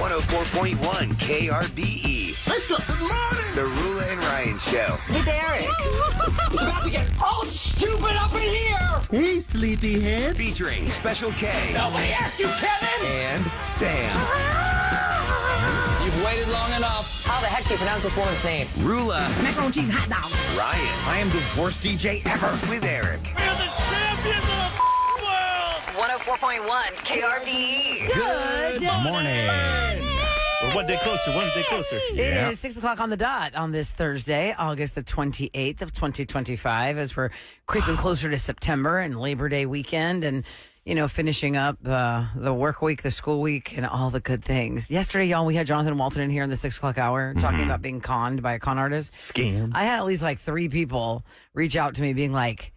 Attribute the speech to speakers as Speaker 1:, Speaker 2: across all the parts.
Speaker 1: 104.1 KRBE.
Speaker 2: Let's go.
Speaker 3: Good morning.
Speaker 1: The Rula and Ryan Show.
Speaker 2: With Eric.
Speaker 4: It's about to get all stupid up in here.
Speaker 3: Hey, sleepyhead.
Speaker 1: Featuring Special K.
Speaker 4: Nobody asked you, Kevin.
Speaker 1: And Sam.
Speaker 4: You've waited long enough.
Speaker 5: How the heck do you pronounce this woman's name?
Speaker 1: Rula.
Speaker 2: Macaroni and cheese hot dog.
Speaker 1: Ryan.
Speaker 6: I am the worst DJ ever.
Speaker 1: With Eric.
Speaker 3: We're the champions of the world.
Speaker 2: 104.1 KRBE.
Speaker 6: Good morning.
Speaker 7: We're one day closer.
Speaker 8: It is 6 o'clock on the dot on this Thursday, August the 28th of 2025, as we're creeping closer to September and Labor Day weekend and, you know, finishing up the work week, the school week, and all the good things. Yesterday, y'all, we had Jonathan Walton in here in the 6 o'clock hour talking about being conned by a con artist.
Speaker 7: Scam.
Speaker 8: I had at least like 3 people reach out to me being like,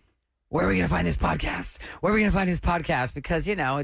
Speaker 8: where are we going to find this podcast? Where are we going to find this podcast? Because, you know,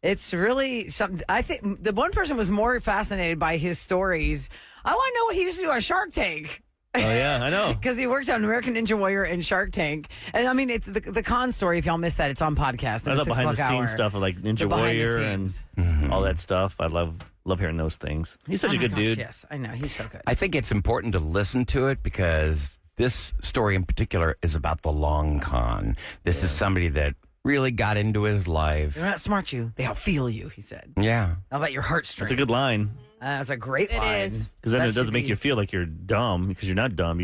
Speaker 8: it's really something. I think the one person was more fascinated by his stories. I want to know what he used to do on Shark Tank.
Speaker 7: Oh, yeah, I know.
Speaker 8: Because he worked on American Ninja Warrior and Shark Tank. And I mean, it's the con story. If y'all missed that, it's on podcast.
Speaker 7: I love behind the scenes stuff of like Ninja Warrior and all that stuff. I love hearing those things. He's such a good dude.
Speaker 8: Yes, I know. He's so good.
Speaker 6: I think it's important to listen to it because this story in particular is about the long con. This is somebody that really got into his life.
Speaker 8: They're not smart you. They outfeel you, he said.
Speaker 6: Yeah.
Speaker 8: How about your heartstrings?
Speaker 7: That's a good line.
Speaker 8: That's a great line.
Speaker 2: It is.
Speaker 7: Because then
Speaker 8: That
Speaker 7: it doesn't
Speaker 8: should
Speaker 7: make
Speaker 8: be-
Speaker 7: you feel like you're dumb because you're not dumb.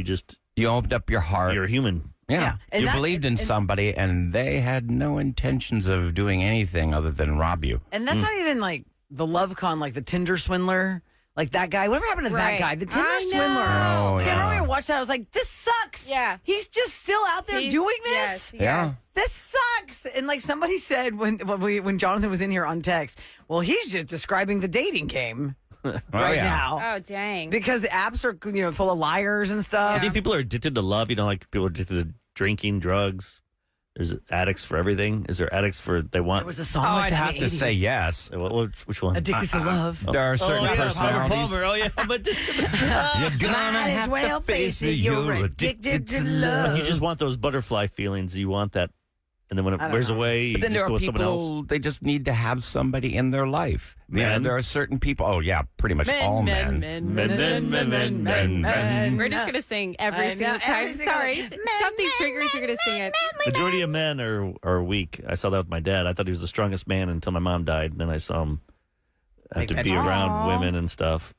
Speaker 6: You opened up your heart.
Speaker 7: You're a human.
Speaker 6: Yeah.
Speaker 8: And
Speaker 6: You
Speaker 8: that-
Speaker 6: believed in
Speaker 8: and-
Speaker 6: somebody and they had no intentions of doing anything other than rob you.
Speaker 8: And that's not even like the love con, like the Tinder swindler. Like that guy. Whatever happened to that
Speaker 2: Right.
Speaker 8: guy? The Tinder
Speaker 2: I know.
Speaker 8: swindler.
Speaker 6: Oh,
Speaker 8: See, I
Speaker 6: yeah.
Speaker 8: remember when I watched that, I was like, this sucks.
Speaker 2: Yeah.
Speaker 8: He's just still out there doing this?
Speaker 2: Yes.
Speaker 6: Yeah.
Speaker 8: This sucks. And like somebody said when Jonathan was in here on text, well, he's just describing the dating game right
Speaker 6: yeah.
Speaker 8: now.
Speaker 2: Oh, dang.
Speaker 8: Because the apps are, you know, full of liars and stuff.
Speaker 7: I think people are addicted to love. You know, like people are addicted to drinking, drugs. There's addicts for everything. Is there addicts for they want?
Speaker 8: There was a song
Speaker 6: Oh,
Speaker 8: like
Speaker 6: I'd
Speaker 8: that
Speaker 6: have
Speaker 8: in
Speaker 6: to
Speaker 8: the
Speaker 6: say
Speaker 8: 80s.
Speaker 6: yes.
Speaker 7: Which one?
Speaker 8: Addicted to love.
Speaker 6: There are certain personalities.
Speaker 7: Oh yeah, but
Speaker 6: You're gonna
Speaker 8: Might as
Speaker 6: have
Speaker 8: well
Speaker 6: to face it.
Speaker 8: you're
Speaker 6: You're
Speaker 8: addicted to love.
Speaker 7: you just want those butterfly feelings. You want that, and then when it
Speaker 8: I don't
Speaker 7: wears
Speaker 8: know.
Speaker 7: away, you
Speaker 6: But then
Speaker 7: just
Speaker 6: there
Speaker 7: go
Speaker 6: are
Speaker 7: with someone else.
Speaker 6: people, they just need to have somebody in their life. You know,
Speaker 7: Men.
Speaker 6: there are certain people, oh yeah, pretty much all men.
Speaker 7: Men.
Speaker 9: We're just going to sing every
Speaker 8: I
Speaker 9: single
Speaker 8: know,
Speaker 9: time.
Speaker 8: every single-
Speaker 9: Sorry.
Speaker 8: Men,
Speaker 9: Something triggers, you're going to sing it.
Speaker 7: Majority of men are weak. I saw that with my dad. I thought he was the strongest man until my mom died. And then I saw him have to
Speaker 8: Like,
Speaker 7: be around
Speaker 9: Aw.
Speaker 7: women and stuff.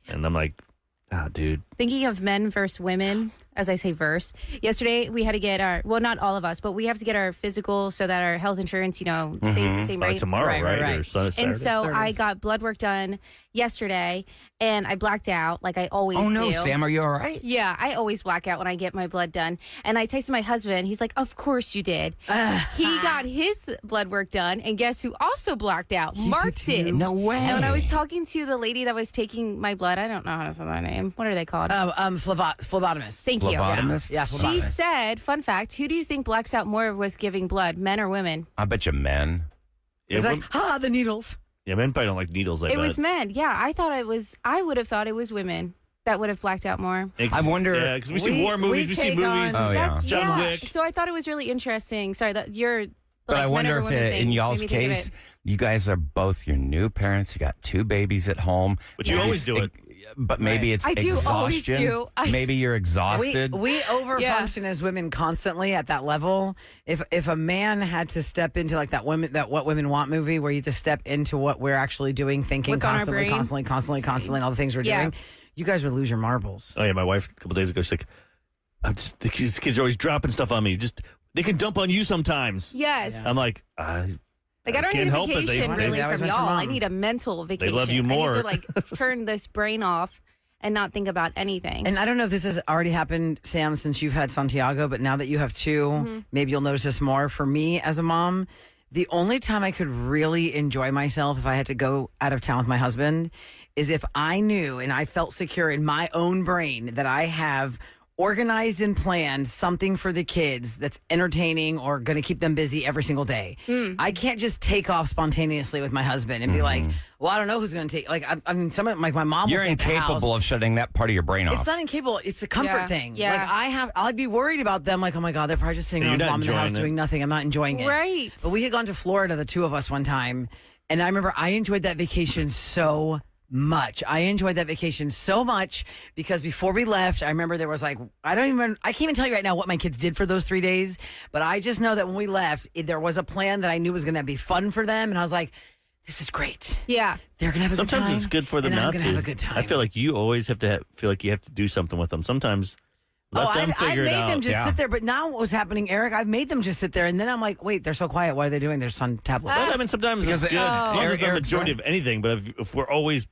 Speaker 7: And I'm like, dude.
Speaker 9: Thinking of men versus women, as I say verse, yesterday we had to get well, not all of us, but we have to get our physical so that our health insurance, stays the same
Speaker 7: By
Speaker 9: rate.
Speaker 7: tomorrow,
Speaker 8: Right,
Speaker 7: right?
Speaker 8: right.
Speaker 7: Or Saturday?
Speaker 9: And so
Speaker 8: 30th.
Speaker 9: I got blood work done yesterday, and I blacked out like I always
Speaker 6: Oh no,
Speaker 9: do.
Speaker 6: Sam, are you all right?
Speaker 9: Yeah, I always black out when I get my blood done. And I texted my husband. He's like, of course you did. He got his blood work done. And guess who also blacked out? Mark did.
Speaker 6: No way.
Speaker 9: And when I was talking to the lady that was taking my blood, I don't know how to say that name. What are they called?
Speaker 8: Phlebotomist.
Speaker 9: Thank you.
Speaker 6: Phlebotomist?
Speaker 8: Yeah,
Speaker 9: She
Speaker 8: phlebotomist.
Speaker 9: said, fun fact, who do you think blacks out more with giving blood, men or women?
Speaker 6: I bet you men.
Speaker 7: Yeah,
Speaker 8: It's
Speaker 7: men-
Speaker 8: like, the needles.
Speaker 7: yeah, men probably don't like needles.
Speaker 9: It was men. Yeah, I would have thought it was women that would have blacked out more.
Speaker 6: I wonder-
Speaker 7: Yeah, because we see war movies, we see
Speaker 8: take
Speaker 7: movies.
Speaker 8: on-
Speaker 6: Oh, yeah.
Speaker 7: John Wick.
Speaker 9: So I thought it was really interesting. Sorry, that you're.
Speaker 6: But I wonder if in y'all's
Speaker 9: y'all's
Speaker 6: case, you guys are both your new parents. You got 2 babies at home.
Speaker 7: But you always do it.
Speaker 6: But maybe it's
Speaker 9: I do always
Speaker 6: exhaustion.
Speaker 9: do.
Speaker 6: Maybe you're exhausted.
Speaker 8: We overfunction as women constantly at that level. If a man had to step into like that What Women Want movie where you just step into what we're actually doing, thinking
Speaker 9: What's on our
Speaker 8: constantly,
Speaker 9: brain?
Speaker 8: constantly, and all the things we're
Speaker 9: Yeah.
Speaker 8: doing, you guys would lose your marbles.
Speaker 7: Oh yeah, my wife a couple days ago, she's like, these kids are always dropping stuff on me. Just they can dump on you sometimes.
Speaker 9: Yes.
Speaker 7: I'm like,
Speaker 9: Like I don't
Speaker 7: can't
Speaker 9: need a
Speaker 7: help it.
Speaker 9: vacation
Speaker 7: They-
Speaker 9: really
Speaker 8: They always
Speaker 9: from
Speaker 8: mention
Speaker 9: y'all.
Speaker 8: mom.
Speaker 9: I need a mental vacation.
Speaker 7: love you
Speaker 9: I
Speaker 7: more.
Speaker 9: need to like turn this brain off and not think about anything.
Speaker 8: And I don't know if this has already happened, Sam, since you've had Santiago, but now that you have 2, maybe you'll notice this more. For me as a mom, the only time I could really enjoy myself if I had to go out of town with my husband is if I knew and I felt secure in my own brain that I have organized and planned something for the kids that's entertaining or going to keep them busy every single day. I can't just take off spontaneously with my husband and be like, well, I don't know who's going to take. Like, I mean, some of like my mom.
Speaker 6: You're
Speaker 8: will stay at the house.
Speaker 6: incapable of shutting that part of your brain off.
Speaker 8: It's not incapable. It's a comfort
Speaker 9: Yeah.
Speaker 8: thing.
Speaker 9: Yeah.
Speaker 8: Like I'd be worried about them. Like, oh my God, they're probably just sitting
Speaker 7: Yeah,
Speaker 8: around
Speaker 7: you're
Speaker 8: with
Speaker 7: not
Speaker 8: mom in the house
Speaker 7: enjoying it.
Speaker 8: doing nothing. I'm not enjoying it.
Speaker 9: Right.
Speaker 8: But we had gone to Florida, the 2 of us, one time. And I remember I enjoyed that vacation so much. I enjoyed that vacation so much because before we left, I remember there was like, I can't even tell you right now what my kids did for those 3 days, but I just know that when we left, there was a plan that I knew was going to be fun for them. And I was like, this is great.
Speaker 9: Yeah.
Speaker 8: They're going to have a good time.
Speaker 7: Sometimes it's good for them
Speaker 8: and
Speaker 7: not
Speaker 8: I'm
Speaker 7: to.
Speaker 8: going to have a good time.
Speaker 7: I feel like you always have to feel like you have to do something with them. Sometimes let them
Speaker 8: I
Speaker 7: figure it
Speaker 8: made
Speaker 7: out.
Speaker 8: them just sit there, but now what was happening, Eric, I've made them just sit there, and then I'm like, wait, they're so quiet. What are they doing? They're just on tablets.
Speaker 7: Well, I mean, sometimes it's good. As long as it's not the majority of anything, but if we're always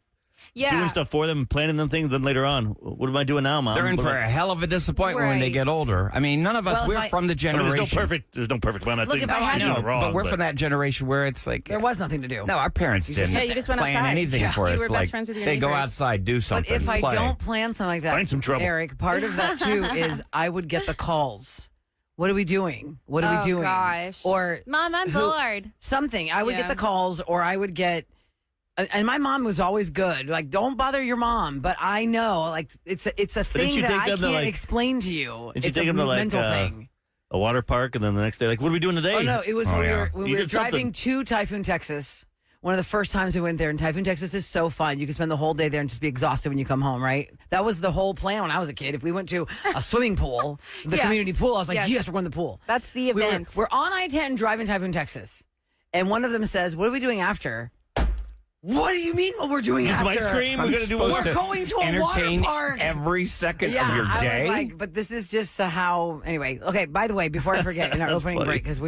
Speaker 7: doing stuff for them, planning them things, then later on, what am I doing now, Mom?
Speaker 6: They're in for a hell of a disappointment when they
Speaker 9: Right.
Speaker 6: get older. I mean, none of us, we're from the generation.
Speaker 7: There's no perfect one. I'm not
Speaker 8: Look,
Speaker 7: saying
Speaker 8: if I had
Speaker 7: you're
Speaker 8: to-
Speaker 7: wrong,
Speaker 6: but we're from that generation where it's like
Speaker 8: There was nothing to do.
Speaker 6: no, our parents didn't
Speaker 9: you just went
Speaker 6: plan
Speaker 9: outside.
Speaker 6: anything
Speaker 9: Yeah.
Speaker 6: for
Speaker 9: You
Speaker 6: us.
Speaker 9: were best
Speaker 6: Like,
Speaker 9: friends with your
Speaker 6: hey, go
Speaker 9: neighbors.
Speaker 6: outside, do
Speaker 8: But
Speaker 6: something.
Speaker 8: if I
Speaker 6: play.
Speaker 8: don't plan something like that,
Speaker 7: Find some trouble.
Speaker 8: Eric, part of that too is I would get the calls. What are we doing? What are we doing?
Speaker 9: Gosh.
Speaker 8: Or
Speaker 9: Mom, I'm bored.
Speaker 8: Something. I would get
Speaker 9: Yeah.
Speaker 8: the calls, or I would get. And my mom was always good. Like, don't bother your mom. But I know, like, it's a
Speaker 7: didn't
Speaker 8: thing
Speaker 7: you
Speaker 8: that
Speaker 7: take
Speaker 8: I
Speaker 7: them to,
Speaker 8: can't
Speaker 7: like-
Speaker 8: explain to you.
Speaker 7: Didn't you
Speaker 8: It's
Speaker 7: take
Speaker 8: a
Speaker 7: them to, like,
Speaker 8: mental thing.
Speaker 7: a water park, and then the next day, like, what are we doing today?
Speaker 8: Oh no, it was when
Speaker 6: yeah.
Speaker 8: we
Speaker 7: You
Speaker 8: were
Speaker 7: did
Speaker 8: driving
Speaker 7: something.
Speaker 8: to Typhoon, Texas. One of the first times we went there, and Typhoon, Texas is so fun. You can spend the whole day there and just be exhausted when you come home, right? That was the whole plan when I was a kid. If we went to a swimming pool, the
Speaker 9: Yes.
Speaker 8: community pool, I was like,
Speaker 9: Yes.
Speaker 8: yes, we're going to the pool.
Speaker 9: That's the event.
Speaker 8: We're on I-10 driving Typhoon, Texas. And one of them says, what are we doing after? What do you mean what we're doing
Speaker 7: Get some
Speaker 8: after?
Speaker 7: ice cream.
Speaker 6: I'm
Speaker 7: We're gonna do
Speaker 6: supposed
Speaker 8: We're
Speaker 6: to
Speaker 8: going to a
Speaker 6: entertain
Speaker 8: water park.
Speaker 6: every second
Speaker 8: Yeah,
Speaker 6: of your day.
Speaker 8: I was like, but this is just how. Anyway, okay. By the way, before I forget, in our opening
Speaker 7: funny.
Speaker 8: break, because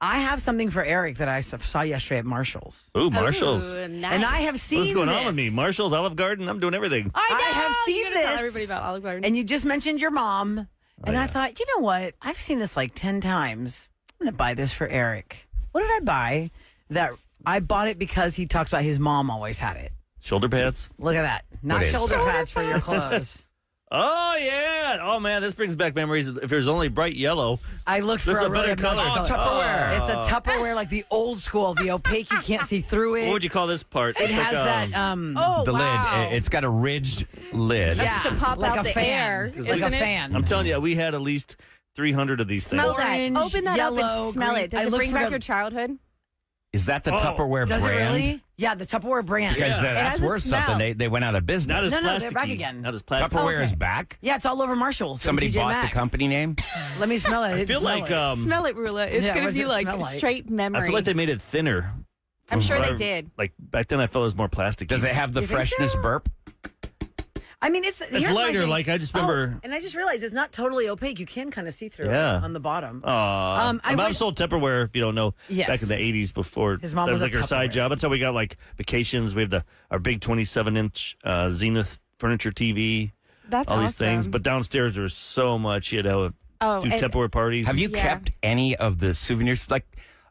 Speaker 8: I have something for Eric that I saw yesterday at Marshall's,
Speaker 7: Ooh, Marshalls.
Speaker 9: Ooh, nice.
Speaker 8: and I have seen.
Speaker 7: What's going on
Speaker 8: this.
Speaker 7: with me? Marshall's, Olive Garden. I'm doing everything.
Speaker 8: I
Speaker 9: know,
Speaker 8: have
Speaker 9: you
Speaker 8: seen
Speaker 9: gotta
Speaker 8: this.
Speaker 9: Tell everybody about Olive Garden.
Speaker 8: And you just mentioned your mom, and I thought, you know what? I've seen this like 10 times. I'm going to buy this for Eric. What did I buy? That I bought it because he talks about his mom always had it.
Speaker 7: Shoulder pads.
Speaker 8: Look at that. Not
Speaker 6: is
Speaker 8: shoulder
Speaker 6: that?
Speaker 8: pads for your clothes.
Speaker 7: Oh yeah! Oh man, this brings back memories. If there's only bright yellow,
Speaker 8: I looked
Speaker 7: This
Speaker 8: for
Speaker 7: is
Speaker 8: a
Speaker 7: a better
Speaker 8: really
Speaker 7: color.
Speaker 8: obnoxious
Speaker 6: Oh, Tupperware.
Speaker 8: It's a Tupperware, like the old school, the opaque. You can't see through it.
Speaker 7: what would you call this part?
Speaker 8: It
Speaker 7: It's
Speaker 8: has
Speaker 7: like,
Speaker 8: that.
Speaker 6: the
Speaker 9: wow.
Speaker 6: lid, it's got a ridged lid.
Speaker 9: That's to pop
Speaker 8: like
Speaker 9: out
Speaker 8: a
Speaker 9: the
Speaker 8: fan.
Speaker 9: air,
Speaker 8: It's like a
Speaker 9: isn't it?
Speaker 8: fan.
Speaker 7: I'm telling you, we had at least 300 of these
Speaker 9: Smell
Speaker 7: things.
Speaker 9: that.
Speaker 8: Orange,
Speaker 9: Open that up
Speaker 8: yellow,
Speaker 9: and smell
Speaker 8: green.
Speaker 9: it. Does
Speaker 8: I
Speaker 9: it
Speaker 8: looked
Speaker 9: bring
Speaker 8: for
Speaker 9: back
Speaker 8: the-
Speaker 9: your childhood?
Speaker 6: Is that the
Speaker 7: Oh.
Speaker 6: Tupperware
Speaker 8: Does
Speaker 6: brand?
Speaker 8: it really? Yeah, the Tupperware brand.
Speaker 6: Because
Speaker 7: Yeah.
Speaker 6: that's
Speaker 9: It has a
Speaker 6: worth
Speaker 9: smell.
Speaker 6: something. They went out of business.
Speaker 7: Not as
Speaker 8: No,
Speaker 7: plasticky.
Speaker 8: they're back again.
Speaker 7: Not as plastic.
Speaker 6: Tupperware is
Speaker 9: Okay.
Speaker 6: back.
Speaker 8: Yeah, it's all over Marshalls. and
Speaker 6: Somebody
Speaker 8: TJ
Speaker 6: bought
Speaker 8: Maxx.
Speaker 6: the company name.
Speaker 8: Let me smell it.
Speaker 7: I feel like
Speaker 9: Smell it, Rula. It's
Speaker 8: Yeah,
Speaker 9: going
Speaker 8: what
Speaker 9: to
Speaker 8: does
Speaker 9: be
Speaker 8: it
Speaker 9: like
Speaker 8: smell like?
Speaker 9: straight memory.
Speaker 7: I feel like they made it thinner.
Speaker 9: I'm sure they
Speaker 7: Or,
Speaker 9: did.
Speaker 7: Like back then, I felt it was more plastic.
Speaker 6: Does it have the
Speaker 8: You think
Speaker 6: freshness
Speaker 8: so?
Speaker 6: burp?
Speaker 8: I mean, it's here's my
Speaker 7: lighter,
Speaker 8: thing.
Speaker 7: like, I just remember-
Speaker 8: Oh, and I just realized it's not totally opaque. You can kind of see through
Speaker 7: Yeah.
Speaker 8: it on the bottom.
Speaker 7: My
Speaker 8: I
Speaker 7: mom
Speaker 8: wish-
Speaker 7: sold Tupperware, if you don't know,
Speaker 8: Yes.
Speaker 7: back in the 80s before.
Speaker 8: His mom
Speaker 7: that
Speaker 8: was
Speaker 7: like
Speaker 8: a
Speaker 7: her side
Speaker 8: Tupperware.
Speaker 7: job. That's how we got like vacations. We have our big 27-inch Zenith furniture TV,
Speaker 9: That's
Speaker 7: all
Speaker 9: awesome.
Speaker 7: these things. But downstairs there was so much. You had to
Speaker 9: Oh,
Speaker 7: do
Speaker 9: and-
Speaker 7: Tupperware parties.
Speaker 6: Have you
Speaker 9: Yeah.
Speaker 6: kept any of the souvenirs? Like,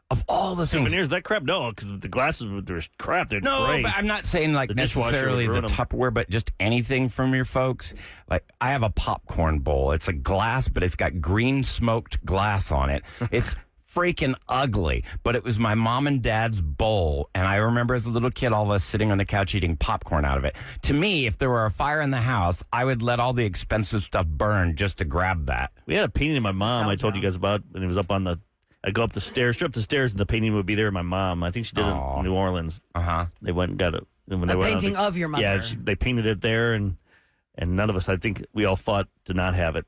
Speaker 6: of all the things.
Speaker 7: souvenirs? That crap? No, because the glasses were crap. They're
Speaker 6: No,
Speaker 7: frayed.
Speaker 6: but I'm not saying like
Speaker 7: The dishwasher
Speaker 6: necessarily
Speaker 7: would
Speaker 6: the
Speaker 7: ruin 'em.
Speaker 6: Tupperware, but just anything from your folks. Like I have a popcorn bowl. It's a glass, but it's got green smoked glass on it. It's freaking ugly, but it was my mom and dad's bowl. And I remember as a little kid, all of us sitting on the couch eating popcorn out of it. To me, if there were a fire in the house, I would let all the expensive stuff burn just to grab that.
Speaker 7: We had a painting of my mom I told you guys about, and it was up on the. I go up the stairs, straight up the stairs, and the painting would be there. My mom, I think she did it in New Orleans.
Speaker 6: Uh-huh.
Speaker 7: They went and got it. And when
Speaker 8: A
Speaker 7: they went out,
Speaker 8: painting of your mother.
Speaker 7: Yeah, they painted it there, and none of us. I think we all fought to not have it.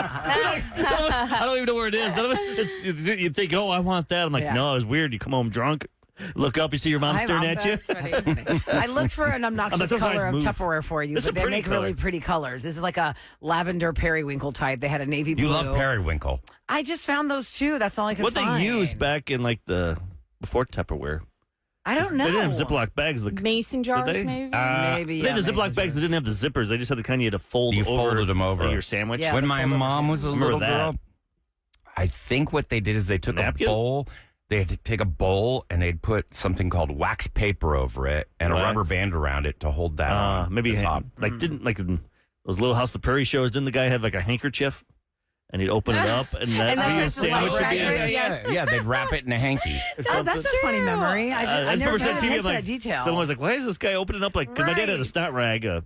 Speaker 7: I don't even know where it is. None of us. You think, oh, I want that. I'm like,
Speaker 8: Yeah.
Speaker 7: no, it's weird. You come home drunk, look up, you see your mom
Speaker 8: Hi,
Speaker 7: staring
Speaker 8: Mom.
Speaker 7: at you.
Speaker 8: I looked for an obnoxious
Speaker 7: those eyes
Speaker 8: color of
Speaker 7: move.
Speaker 8: Tupperware for you,
Speaker 7: This is
Speaker 8: but
Speaker 7: a
Speaker 8: they
Speaker 7: pretty
Speaker 8: make really
Speaker 7: color.
Speaker 8: pretty colors. This is like a lavender periwinkle type. They had a navy blue.
Speaker 6: You love periwinkle.
Speaker 8: I just found those too. That's all I could
Speaker 7: What
Speaker 8: find.
Speaker 7: they used back in like the before Tupperware.
Speaker 8: I don't know.
Speaker 7: They didn't have Ziploc bags.
Speaker 9: Mason jars,
Speaker 7: they?
Speaker 9: maybe?
Speaker 8: Maybe.
Speaker 7: They
Speaker 8: yeah,
Speaker 7: had the
Speaker 8: maybe
Speaker 7: Ziploc bags that didn't have the zippers. They just had the kind you had to fold
Speaker 6: You
Speaker 7: over.
Speaker 6: folded them over.
Speaker 7: your sandwich.
Speaker 8: Yeah.
Speaker 6: When
Speaker 8: the
Speaker 6: my
Speaker 8: fold-over
Speaker 6: mom was a
Speaker 7: Remember
Speaker 6: little
Speaker 7: that.
Speaker 6: girl, I think what they did is they took a
Speaker 7: Napkin?
Speaker 6: bowl. They had to take a bowl and they'd put something called wax paper over it and
Speaker 7: Wax?
Speaker 6: a rubber band around it to hold that on.
Speaker 7: Maybe
Speaker 6: the top.
Speaker 7: didn't like in those Little House of the Prairie shows. Didn't the guy have like a handkerchief and he'd open it up and that
Speaker 9: And that's
Speaker 7: would be a
Speaker 9: what the
Speaker 7: sandwich
Speaker 9: white
Speaker 7: would be?
Speaker 9: bread
Speaker 6: Yeah,
Speaker 9: is.
Speaker 6: yeah, yeah. They'd wrap it in a hanky.
Speaker 8: Oh, that's a funny memory. I
Speaker 7: I just
Speaker 8: never
Speaker 7: remember
Speaker 8: paid
Speaker 7: seeing TV.
Speaker 8: attention
Speaker 7: I'm
Speaker 8: to
Speaker 7: like,
Speaker 8: that detail.
Speaker 7: someone was like, "Why is this guy opening up like?" Because my dad had a
Speaker 9: Right.
Speaker 7: snot rag, a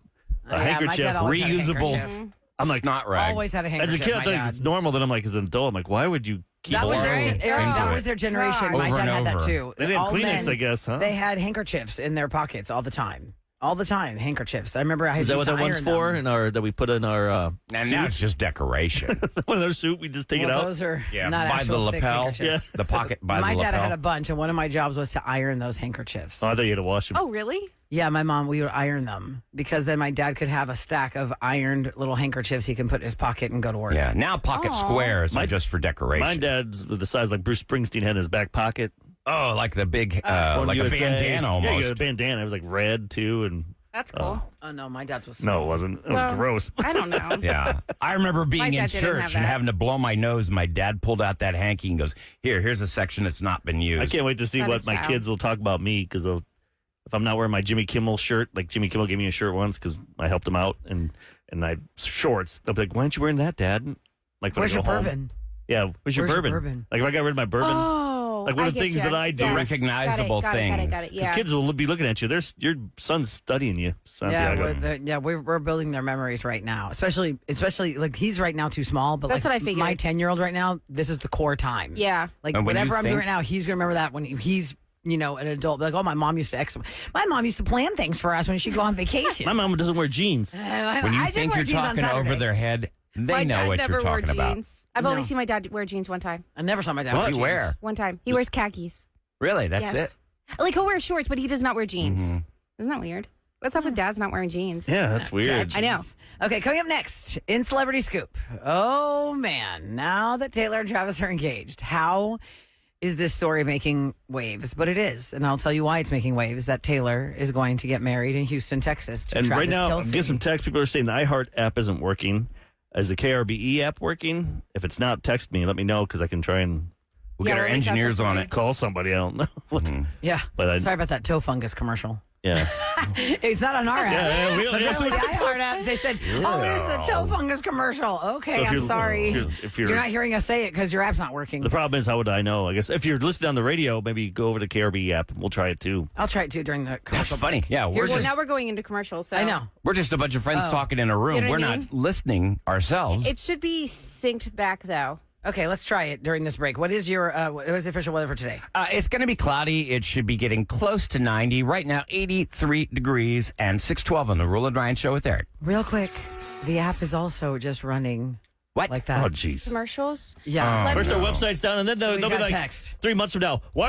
Speaker 8: my
Speaker 7: handkerchief,
Speaker 8: dad always had a
Speaker 6: reusable.
Speaker 8: handkerchief.
Speaker 7: I'm like,
Speaker 6: Snot rag.
Speaker 8: Always had a
Speaker 7: as a
Speaker 8: handkerchief.
Speaker 7: kid, I
Speaker 8: my
Speaker 7: thought
Speaker 8: dad.
Speaker 7: it's normal. Then I'm like, as an adult, I'm like, why would you
Speaker 8: That was their
Speaker 6: Into
Speaker 8: that
Speaker 6: it.
Speaker 8: was their generation.
Speaker 9: Over
Speaker 8: My dad
Speaker 6: and
Speaker 8: had that
Speaker 6: over.
Speaker 8: too.
Speaker 7: They didn't have
Speaker 8: All
Speaker 7: Kleenex,
Speaker 8: men,
Speaker 7: I guess, huh?
Speaker 8: They had handkerchiefs in their pockets all the time. All the time, handkerchiefs. I remember I
Speaker 7: Is that
Speaker 8: used
Speaker 7: what
Speaker 8: to
Speaker 7: that one's
Speaker 8: iron
Speaker 7: for?
Speaker 8: them.
Speaker 7: That we put in our
Speaker 6: And now it's just decoration.
Speaker 7: one of those suit. We just take it
Speaker 8: Well,
Speaker 7: out.
Speaker 8: those are
Speaker 6: Yeah,
Speaker 8: not
Speaker 6: by the
Speaker 8: actual thick
Speaker 6: lapel.
Speaker 8: handkerchiefs.
Speaker 6: The pocket by
Speaker 8: My
Speaker 6: the
Speaker 8: dad
Speaker 6: lapel.
Speaker 8: had a bunch, and one of my jobs was to iron those handkerchiefs.
Speaker 7: Oh, I thought you had to wash them.
Speaker 9: Oh, really?
Speaker 8: Yeah, my mom, we would iron them because then my dad could have a stack of ironed little handkerchiefs he can put in his pocket and go to work.
Speaker 6: Yeah, now pocket squares are just for decoration.
Speaker 7: My dad's the size like Bruce Springsteen had in his back pocket.
Speaker 6: Oh, like the big,
Speaker 7: One
Speaker 6: like
Speaker 7: USA.
Speaker 6: a bandana
Speaker 7: Yeah,
Speaker 6: almost.
Speaker 7: yeah, a bandana. It was like red too, and
Speaker 9: That's cool.
Speaker 8: Oh, no, my dad's was
Speaker 7: no,
Speaker 8: small.
Speaker 7: it wasn't. It was
Speaker 9: Well,
Speaker 7: gross.
Speaker 9: I don't know.
Speaker 6: Yeah. I remember being
Speaker 9: My
Speaker 6: in
Speaker 9: dad didn't have
Speaker 6: church and
Speaker 9: that.
Speaker 6: having to blow my nose. My dad pulled out that hanky and goes, here's a section that's not been used.
Speaker 7: I can't wait to see
Speaker 9: That
Speaker 7: what
Speaker 9: is
Speaker 7: my
Speaker 9: foul.
Speaker 7: kids will talk about me because if I'm not wearing my Jimmy Kimmel shirt, like Jimmy Kimmel gave me a shirt once because I helped him out, and I shorts. They'll be like, "Why aren't you wearing that, Dad?" Like, when
Speaker 8: Where's
Speaker 7: I
Speaker 8: your
Speaker 7: go home.
Speaker 8: bourbon?
Speaker 7: Yeah, where's your
Speaker 8: Where's your
Speaker 7: bourbon?
Speaker 8: bourbon?
Speaker 7: Like if I got rid of my bourbon,
Speaker 9: Oh,
Speaker 7: Like, what are
Speaker 9: get
Speaker 7: things
Speaker 9: ya.
Speaker 7: that I do?
Speaker 9: Yes.
Speaker 6: Recognizable
Speaker 9: Got it,
Speaker 6: things.
Speaker 9: Got it.
Speaker 7: because
Speaker 9: Yeah.
Speaker 7: kids will be looking at you. Your son's studying you, Santiago.
Speaker 8: We're building their memories right now. Especially like he's right now too small, but
Speaker 9: That's
Speaker 8: like
Speaker 9: what I figured.
Speaker 8: my 10-year-old right now, this is the core time.
Speaker 9: Yeah.
Speaker 8: Like
Speaker 6: And when
Speaker 8: whatever
Speaker 6: you
Speaker 8: I'm
Speaker 6: think-
Speaker 8: doing right now, he's gonna remember that when he's an adult. Like, oh, my mom used to plan things for us when she'd go on vacation.
Speaker 7: My mom doesn't wear jeans.
Speaker 6: When
Speaker 8: I
Speaker 6: you
Speaker 8: did
Speaker 6: think
Speaker 8: wear
Speaker 6: you're
Speaker 8: jeans on
Speaker 6: talking over
Speaker 8: Saturday.
Speaker 6: their head, they
Speaker 9: My
Speaker 6: know
Speaker 9: dad
Speaker 6: what
Speaker 9: never
Speaker 6: you're talking
Speaker 9: wore
Speaker 6: about.
Speaker 9: jeans. I've
Speaker 8: No.
Speaker 9: only seen my dad wear jeans one time.
Speaker 8: I never saw my dad.
Speaker 6: What's
Speaker 8: wear
Speaker 6: he
Speaker 8: jeans.
Speaker 6: wear?
Speaker 9: One time. He wears khakis.
Speaker 6: Really? That's
Speaker 9: Yes.
Speaker 6: it?
Speaker 9: Like, he'll wear shorts, but he does not wear jeans.
Speaker 6: Mm-hmm.
Speaker 9: Isn't that weird? What's up with dads not wearing jeans?
Speaker 7: Yeah, that's weird.
Speaker 9: I know.
Speaker 8: Okay, coming up next in Celebrity Scoop. Oh, man. Now that Taylor and Travis are engaged, how is this story making waves? But it is. And I'll tell you why it's making waves. That Taylor is going to get married in Houston, Texas to
Speaker 7: And
Speaker 8: Travis
Speaker 7: right now, I'm
Speaker 8: Kelce.
Speaker 7: getting some text. People are saying the iHeart app isn't working. Is the KRBE app working? If it's not, text me. Let me know because I can try and
Speaker 6: We'll
Speaker 9: Yeah,
Speaker 6: get our
Speaker 9: we'll reach out to
Speaker 6: engineers on
Speaker 9: somebody.
Speaker 6: it.
Speaker 7: call somebody. I don't know.
Speaker 8: Yeah.
Speaker 7: But
Speaker 8: Sorry about that toe fungus commercial.
Speaker 7: yeah.
Speaker 8: It's not on our app.
Speaker 7: Yeah, really,
Speaker 8: But
Speaker 7: yeah,
Speaker 8: then with the iHeart app, they said, oh, there's a toe fungus commercial. Okay,
Speaker 7: So if
Speaker 8: I'm
Speaker 7: you're-
Speaker 8: sorry.
Speaker 7: if you're-
Speaker 8: You're not hearing us say it because your app's not working.
Speaker 7: The problem is, how would I know? I guess if you're listening on the radio, maybe go over to KRBE app. We'll try it too.
Speaker 8: I'll try it too during the
Speaker 6: That's
Speaker 8: commercial.
Speaker 6: funny. Yeah, we're
Speaker 9: Well,
Speaker 6: just,
Speaker 9: now we're going into commercials. So
Speaker 8: I know.
Speaker 6: we're just a bunch of friends talking in a room.
Speaker 9: You know
Speaker 6: We're
Speaker 9: what I
Speaker 6: not listening ourselves.
Speaker 9: It should be synced back, though.
Speaker 8: Okay, let's try it during this break. What is what is the official weather for today?
Speaker 6: It's going to be cloudy. It should be getting close to 90. Right now, 83 degrees and 612 on the Rule and Ryan Show with Eric.
Speaker 8: Real quick, the app is also just running
Speaker 6: What?
Speaker 8: like that.
Speaker 7: Oh, jeez.
Speaker 9: Commercials?
Speaker 8: Yeah.
Speaker 9: Let
Speaker 7: First,
Speaker 9: me-
Speaker 7: our website's down, and then
Speaker 8: So we
Speaker 7: they'll be
Speaker 8: got
Speaker 7: like,
Speaker 8: text.
Speaker 7: 3 months from now, why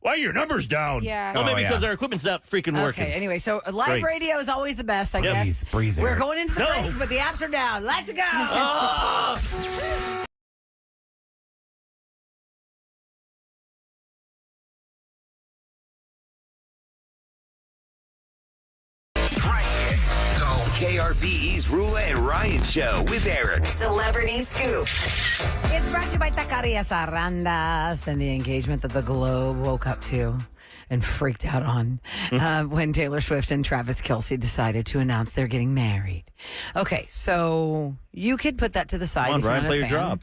Speaker 7: are your numbers down?
Speaker 9: Yeah.
Speaker 7: Well, maybe
Speaker 6: Oh,
Speaker 7: because
Speaker 6: yeah.
Speaker 7: our equipment's not freaking working.
Speaker 8: Okay, anyway, so live
Speaker 7: Great.
Speaker 8: radio is always the best, I guess.
Speaker 6: Breathe,
Speaker 8: We're
Speaker 6: Eric.
Speaker 8: going into the
Speaker 7: No.
Speaker 8: break, but the apps are down. Let's go.
Speaker 1: Go. KRBE's Rula and Ryan Show with Eric.
Speaker 2: Celebrity Scoop.
Speaker 8: It's brought to you by Taqueria Sarrandas and the engagement that the Globe woke up to and freaked out on when Taylor Swift and Travis Kelce decided to announce they're getting married. Okay, so you could put that to the side.
Speaker 7: Come on,
Speaker 8: if you're
Speaker 7: Ryan,
Speaker 8: not a
Speaker 7: play your
Speaker 8: fan.
Speaker 7: drop.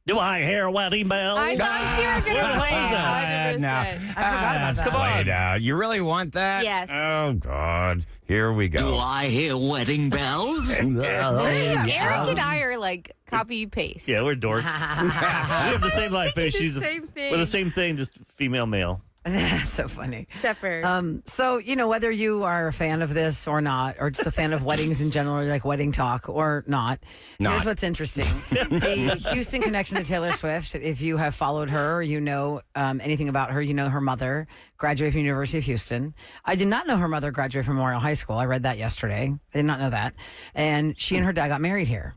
Speaker 7: Do I hear wedding bells?
Speaker 9: I thought you were going to play
Speaker 6: that?
Speaker 9: it.
Speaker 6: No.
Speaker 9: 100%.
Speaker 8: I forgot about
Speaker 6: Let's
Speaker 8: that.
Speaker 6: play it out. You really want that?
Speaker 9: Yes.
Speaker 6: Oh, God. Here we go.
Speaker 4: I hear wedding bells?
Speaker 9: Eric and I are like copy paste.
Speaker 7: Yeah, we're dorks. we have the same life, but
Speaker 9: the
Speaker 7: she's
Speaker 9: same thing.
Speaker 7: we're the same thing, just female, male.
Speaker 8: That's so funny.
Speaker 9: Except for
Speaker 8: So, whether you are a fan of this or not, or just a fan of weddings in general, or like wedding talk or not, here's what's interesting. The Houston connection to Taylor Swift, if you have followed her or you know anything about her, you know her mother graduated from University of Houston. I did not know her mother graduated from Memorial High School. I read that yesterday. I did not know that. And she and her dad got married here.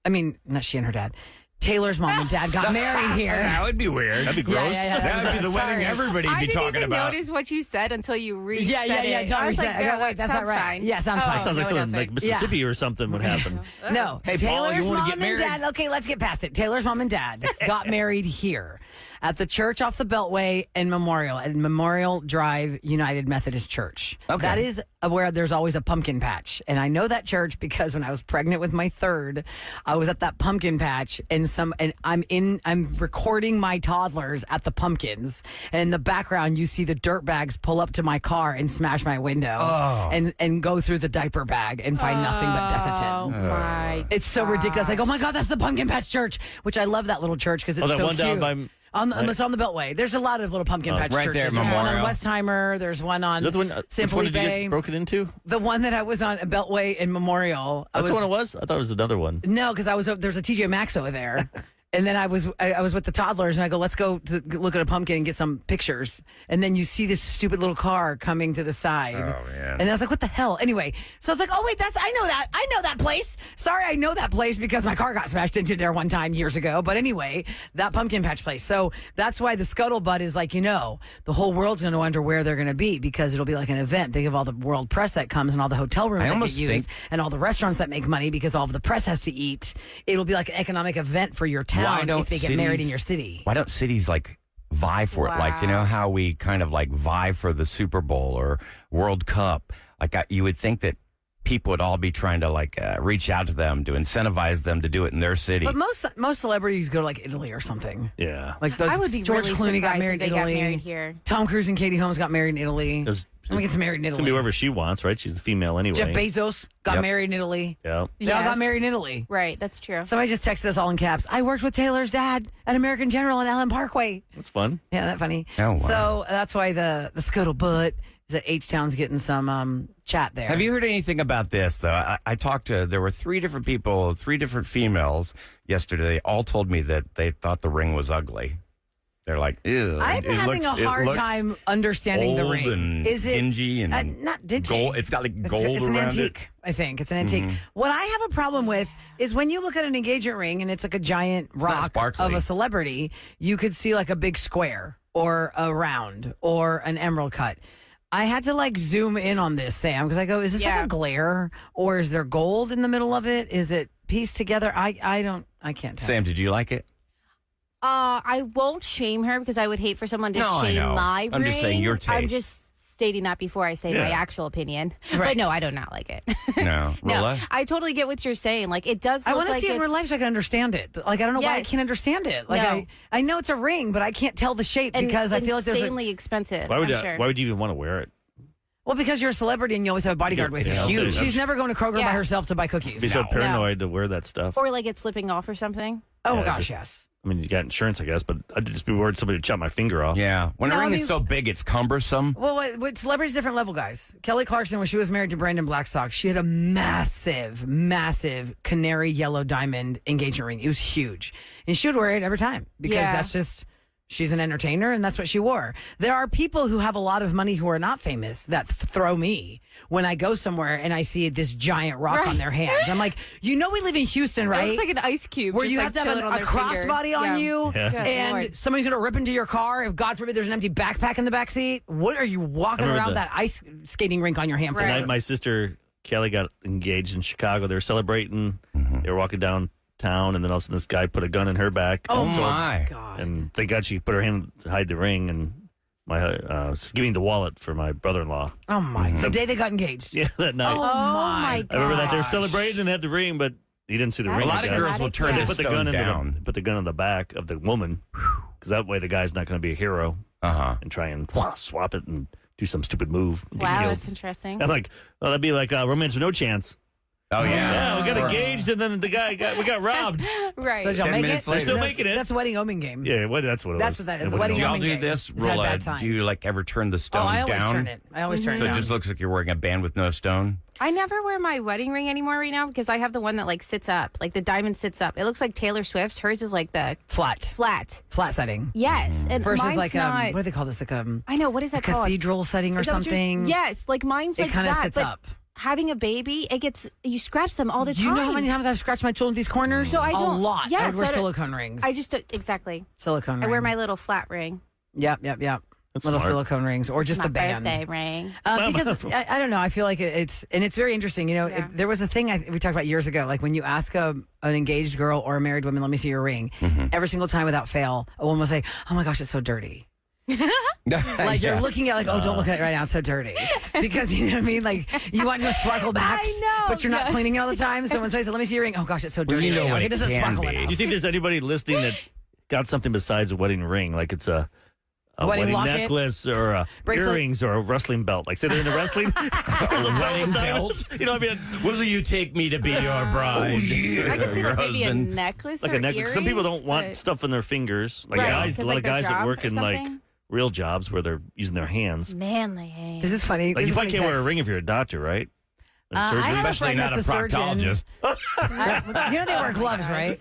Speaker 8: I mean, not she and her dad. Taylor's mom and dad got married here.
Speaker 6: That would be weird.
Speaker 7: That'd be gross.
Speaker 8: Yeah.
Speaker 6: That would be the
Speaker 8: Sorry.
Speaker 6: wedding everybody'd
Speaker 9: I
Speaker 6: be
Speaker 9: didn't
Speaker 6: talking
Speaker 9: even
Speaker 6: about.
Speaker 9: notice what you said until you reset
Speaker 8: Yeah.
Speaker 9: it.
Speaker 8: Tell
Speaker 9: I
Speaker 8: me
Speaker 9: was like,
Speaker 8: I go, wait, that's not
Speaker 9: sounds
Speaker 8: right.
Speaker 9: fine.
Speaker 8: Yeah, sounds
Speaker 9: Oh,
Speaker 8: fine.
Speaker 7: Sounds like
Speaker 9: no, it
Speaker 7: something
Speaker 9: doesn't.
Speaker 7: like Mississippi or something would happen.
Speaker 8: No,
Speaker 6: Hey, Paul,
Speaker 8: Taylor's
Speaker 6: you wanna
Speaker 8: mom
Speaker 6: get
Speaker 8: and
Speaker 6: married?
Speaker 8: dad. Okay, let's get past it. Taylor's mom and dad got married here. at the church off the Beltway and Memorial, at Memorial Drive United Methodist Church.
Speaker 6: Okay.
Speaker 8: That is where there's always a pumpkin patch. And I know that church because when I was pregnant with my third, I was at that pumpkin patch and I'm recording my toddlers at the pumpkins. And in the background, you see the dirt bags pull up to my car and smash my window and go through the diaper bag and find nothing but
Speaker 9: Oh
Speaker 8: Desitin.
Speaker 9: my!
Speaker 8: It's so ridiculous. Like, oh my God, that's the Pumpkin Patch Church, which I love that little church because it's
Speaker 7: that
Speaker 8: so
Speaker 7: one
Speaker 8: cute.
Speaker 7: down by
Speaker 8: It's on the Beltway. There's a lot of little Pumpkin Patch
Speaker 6: right
Speaker 8: churches.
Speaker 6: there,
Speaker 8: There's one on
Speaker 6: Memorial.
Speaker 8: Westheimer. There's one on
Speaker 7: Is that the one? Which
Speaker 8: Simply
Speaker 7: one did you
Speaker 8: Bay.
Speaker 7: get broken into?
Speaker 8: The one that I was on Beltway and Memorial.
Speaker 7: That's the one it was? I thought it was another one.
Speaker 8: No, because there's a TJ Maxx over there. And then I was with the toddlers, and I go, let's go to look at a pumpkin and get some pictures. And then you see this stupid little car coming to the side.
Speaker 6: Oh, man.
Speaker 8: And I was like, what the hell? Anyway, so I was like, oh, wait, I know that place. Sorry, I know that place because my car got smashed into there one time years ago. But anyway, that pumpkin patch place. So that's why the scuttlebutt is like, the whole world's going to wonder where they're going to be because it'll be like an event. Think of all the world press that comes and all the hotel rooms that get used and all the restaurants that make money because all of the press has to eat. It'll be like an economic event for your town. If they get married in your city.
Speaker 6: Why don't cities vie for it? Like, how we kind of vie for the Super Bowl or World Cup. You would think that people would all be trying to reach out to them to incentivize them to do it in their city.
Speaker 8: But most celebrities go to Italy or something.
Speaker 7: Yeah.
Speaker 8: Like those,
Speaker 9: I would be
Speaker 8: George
Speaker 9: really
Speaker 8: Clooney got
Speaker 9: surprised
Speaker 8: married
Speaker 9: if
Speaker 8: in
Speaker 9: they
Speaker 8: Italy.
Speaker 9: got married here.
Speaker 8: Tom Cruise and Katie Holmes got married in Italy. Gets married in
Speaker 7: It's
Speaker 8: Italy.
Speaker 7: going to be wherever she wants, right? She's a female anyway.
Speaker 8: Jeff Bezos got married in Italy.
Speaker 7: Yeah.
Speaker 8: They all got married in Italy.
Speaker 9: Right, that's true.
Speaker 8: Somebody just texted us all in caps. I worked with Taylor's dad at American General in Allen Parkway.
Speaker 7: That's fun.
Speaker 8: Yeah, that funny.
Speaker 6: Oh, wow.
Speaker 8: So that's why the scuttlebutt is that H-Town's getting some chat there.
Speaker 6: Have you heard anything about this, though? I talked to, there were 3 different people, 3 different females yesterday. They all told me that they thought the ring was ugly. They're like, ew.
Speaker 8: I'm having a hard time understanding the ring.
Speaker 6: And
Speaker 8: is it
Speaker 6: dingy and
Speaker 8: not dingy?
Speaker 6: gold? It's got gold
Speaker 8: it's an
Speaker 6: around
Speaker 8: antique. I think it's an antique. What I have a problem with is when you look at an engagement ring and it's like a giant rock
Speaker 6: sparkly.
Speaker 8: of a celebrity, you could see like a big square or a round or an emerald cut. I had to zoom in on this, Sam, because I go, is this like a glare or is there gold in the middle of it? Is it pieced together? I can't tell.
Speaker 6: Sam, did you like it?
Speaker 9: I won't shame her because I would hate for someone to
Speaker 6: No, I
Speaker 9: shame
Speaker 6: know.
Speaker 9: my
Speaker 6: I'm just saying
Speaker 9: ring.
Speaker 6: your taste.
Speaker 9: I'm just stating that before I say my actual opinion.
Speaker 8: Right.
Speaker 9: But no, I do not like it.
Speaker 6: No.
Speaker 9: No,
Speaker 6: Rilla?
Speaker 9: I totally get what you're saying. It does
Speaker 8: I
Speaker 9: look
Speaker 8: want to
Speaker 9: like
Speaker 8: see it in real
Speaker 9: it's-
Speaker 8: life so I can understand it. I don't know why I
Speaker 9: Yes.
Speaker 8: can't understand it.
Speaker 9: No.
Speaker 8: I know it's a ring, but I can't tell the shape
Speaker 9: and
Speaker 8: because I feel like there's
Speaker 9: insanely expensive.
Speaker 7: Why would,
Speaker 9: I'm sure.
Speaker 7: why would you even want to wear it?
Speaker 8: Well, because you're a celebrity and you always have a bodyguard with
Speaker 7: Yeah,
Speaker 8: you.
Speaker 7: huge.
Speaker 8: She's never going to Kroger by herself to buy cookies.
Speaker 7: Be so
Speaker 6: No.
Speaker 7: paranoid to wear that stuff.
Speaker 9: Or it's slipping off or something.
Speaker 8: Oh,
Speaker 7: Yeah,
Speaker 8: gosh,
Speaker 7: just-
Speaker 8: yes.
Speaker 7: I mean, you got insurance, I guess, but I'd just be worried somebody would chop my finger off.
Speaker 6: Yeah. When
Speaker 8: No,
Speaker 6: a ring
Speaker 8: I
Speaker 6: is
Speaker 8: mean-
Speaker 6: so big, it's cumbersome.
Speaker 8: Well, with celebrities, different level, guys. Kelly Clarkson, when she was married to Brandon Blackstock, she had a massive, massive canary yellow diamond engagement ring. It was huge. And she would wear it every time because that's just, she's an entertainer and that's what she wore. There are people who have a lot of money who are not famous that throw me when I go somewhere and I see this giant rock on their hands. I'm like, we live in Houston, right?
Speaker 9: It's like an ice cube.
Speaker 8: Where
Speaker 9: just,
Speaker 8: you have to have
Speaker 9: chilling on
Speaker 8: a
Speaker 9: their finger.
Speaker 8: crossbody on you,
Speaker 9: Good
Speaker 8: and
Speaker 9: Lord.
Speaker 8: somebody's going to rip into your car. If God forbid there's an empty backpack in the back seat, what are you walking
Speaker 7: remember
Speaker 8: around
Speaker 7: the-
Speaker 8: that ice skating rink on your hand for?
Speaker 7: The
Speaker 9: Right.
Speaker 7: night my sister Kelly got engaged in Chicago, they were celebrating. They were walking downtown, and then all of a sudden this guy put a gun in her back.
Speaker 6: Oh, my.
Speaker 8: God.
Speaker 7: And thank God she put her hand to hide the ring, and was giving the wallet for my brother-in-law.
Speaker 8: Oh my! The day they got engaged.
Speaker 7: Yeah, that night.
Speaker 8: Oh,
Speaker 9: Oh
Speaker 8: my!
Speaker 9: my
Speaker 7: I remember that they were
Speaker 8: gosh.
Speaker 7: celebrating and had the ring, but he didn't see the
Speaker 9: That's
Speaker 7: ring.
Speaker 6: A
Speaker 7: I
Speaker 6: lot of
Speaker 7: guess.
Speaker 6: girls will turn
Speaker 9: Yeah.
Speaker 6: this
Speaker 7: Put the
Speaker 6: stone
Speaker 7: gun
Speaker 6: down.
Speaker 7: put the gun on the back of the woman, because that way the guy's not going to be a hero and try and swap it and do some stupid move. And get
Speaker 9: Wow,
Speaker 7: killed.
Speaker 9: that's interesting.
Speaker 7: I'm like, well, that'd be like romance with no chance.
Speaker 6: Oh, yeah.
Speaker 7: Yeah, we got engaged, and then we got robbed.
Speaker 9: Right.
Speaker 8: So did y'all
Speaker 6: 10
Speaker 8: make
Speaker 6: minutes
Speaker 8: it?
Speaker 6: later. They're
Speaker 7: still
Speaker 8: No,
Speaker 7: making it.
Speaker 8: That's a wedding oming game.
Speaker 7: Yeah, that's what it
Speaker 8: That's
Speaker 7: was.
Speaker 8: what that is,
Speaker 7: It
Speaker 8: the
Speaker 7: wasn't
Speaker 8: wedding
Speaker 6: Do y'all
Speaker 8: oming
Speaker 6: do
Speaker 8: game.
Speaker 6: this,
Speaker 8: It's had a
Speaker 6: Rilla?
Speaker 8: bad time.
Speaker 6: Do you ever turn the
Speaker 8: Oh,
Speaker 6: stone
Speaker 8: I always
Speaker 6: down?
Speaker 8: turn it. I always turn
Speaker 6: So
Speaker 8: it
Speaker 6: it
Speaker 8: down.
Speaker 6: just looks like you're wearing a band with no stone?
Speaker 9: I never wear my wedding ring anymore right now because I have the one that sits up. The diamond sits up. It looks like Taylor Swift's. Hers is the
Speaker 8: flat
Speaker 9: flat.
Speaker 8: setting
Speaker 9: Yes. And
Speaker 8: versus
Speaker 9: mine's not.
Speaker 8: what do they call this?
Speaker 9: I know. What is that called?
Speaker 8: Cathedral setting or
Speaker 9: Is that what you're-
Speaker 8: something.
Speaker 9: Yes. Mine's
Speaker 8: It
Speaker 9: like
Speaker 8: kind of
Speaker 9: that.
Speaker 8: sits
Speaker 9: but
Speaker 8: up.
Speaker 9: Having a baby, you scratch them all the time.
Speaker 8: You know how many times I've scratched my children with these corners?
Speaker 9: So I
Speaker 8: a
Speaker 9: don't-
Speaker 8: lot.
Speaker 9: yeah,
Speaker 8: I wear
Speaker 9: so I don't-
Speaker 8: silicone rings.
Speaker 9: I just exactly.
Speaker 8: silicone.
Speaker 9: I wear
Speaker 8: ring.
Speaker 9: my little flat ring.
Speaker 8: Yep.
Speaker 7: That's
Speaker 8: little
Speaker 7: smart.
Speaker 8: silicone rings, or just
Speaker 9: My
Speaker 8: the band.
Speaker 9: birthday ring.
Speaker 8: Because I don't know. I feel like it's very interesting. You know,
Speaker 9: Yeah.
Speaker 8: there was a thing we talked about years ago. Like when you ask an engaged girl or a married woman, "Let me see your ring." Every single time without fail, a woman will say, "Oh my gosh, it's so dirty." Like you're looking at "Oh, don't look at it right now, it's so dirty." Because you know what I mean. Like you want to sparkle back,
Speaker 9: know,
Speaker 8: but you're not cleaning it all the time. Someone says, "Let me see your ring." Oh gosh, it's so dirty.
Speaker 6: you know what
Speaker 8: it
Speaker 6: it
Speaker 8: doesn't
Speaker 6: can
Speaker 8: sparkle
Speaker 6: be.
Speaker 8: enough.
Speaker 7: Do you think there's anybody listening that got something besides a wedding ring? Like it's a
Speaker 8: Wedding locket?
Speaker 7: necklace or
Speaker 8: Bracelet?
Speaker 7: earrings or a wrestling belt. Like say they're into wrestling.
Speaker 6: A wedding belt.
Speaker 7: You know what I mean?
Speaker 6: Will you take me to be your bride?
Speaker 9: I could see
Speaker 6: Your
Speaker 9: like maybe a
Speaker 6: husband.
Speaker 9: necklace
Speaker 7: Like
Speaker 9: or
Speaker 7: a necklace. Some people don't want
Speaker 9: earrings,
Speaker 7: stuff in their fingers. Like
Speaker 9: Right,
Speaker 7: guys, a
Speaker 9: 'cause,
Speaker 7: lot
Speaker 9: like,
Speaker 7: of
Speaker 9: their
Speaker 7: guys that
Speaker 9: job
Speaker 7: work
Speaker 9: or
Speaker 7: in like
Speaker 9: something?
Speaker 7: real jobs where they're using their hands.
Speaker 9: but manly hands.
Speaker 8: This is funny.
Speaker 7: Like
Speaker 8: This
Speaker 7: you
Speaker 8: is
Speaker 7: probably
Speaker 8: funny
Speaker 7: can't wear a
Speaker 8: text.
Speaker 7: ring if you're a doctor, right? A
Speaker 8: I
Speaker 7: surgeon?
Speaker 8: have a
Speaker 6: Especially
Speaker 8: friend
Speaker 6: not a
Speaker 8: that's a surgeon.
Speaker 6: proctologist.
Speaker 8: You know they wear gloves, right?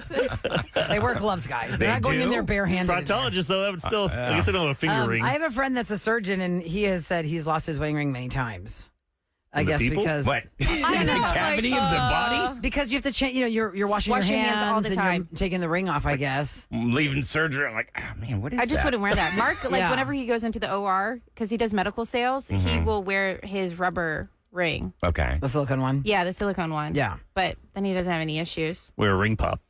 Speaker 8: They wear gloves, guys. They're
Speaker 6: They
Speaker 8: not going in
Speaker 6: do?
Speaker 8: there barehanded. in there.
Speaker 7: Proctologist though, that would still. I guess they don't have a finger ring.
Speaker 8: I have a friend that's a surgeon, and he has said he's lost his wedding ring many times. I
Speaker 7: From the
Speaker 8: guess
Speaker 7: people?
Speaker 8: because
Speaker 6: What?
Speaker 9: I
Speaker 6: In the
Speaker 9: know,
Speaker 6: cavity
Speaker 9: like,
Speaker 6: of the body?
Speaker 8: because you have to change. You know, you're washing
Speaker 9: Wash
Speaker 8: your
Speaker 9: your
Speaker 8: hands,
Speaker 9: hands all the
Speaker 8: and
Speaker 9: time.
Speaker 8: you're taking the ring off. I guess.
Speaker 6: I'm leaving surgery. I'm like, oh, man, what is
Speaker 9: I just
Speaker 6: that?
Speaker 9: wouldn't wear that. Mark, like
Speaker 8: Yeah.
Speaker 9: whenever he goes into the OR, because he does medical sales, he will wear his rubber ring.
Speaker 6: Okay.
Speaker 8: The silicone one.
Speaker 9: Yeah, the silicone one.
Speaker 8: Yeah.
Speaker 9: But then he doesn't have any issues.
Speaker 7: Wear a ring pop.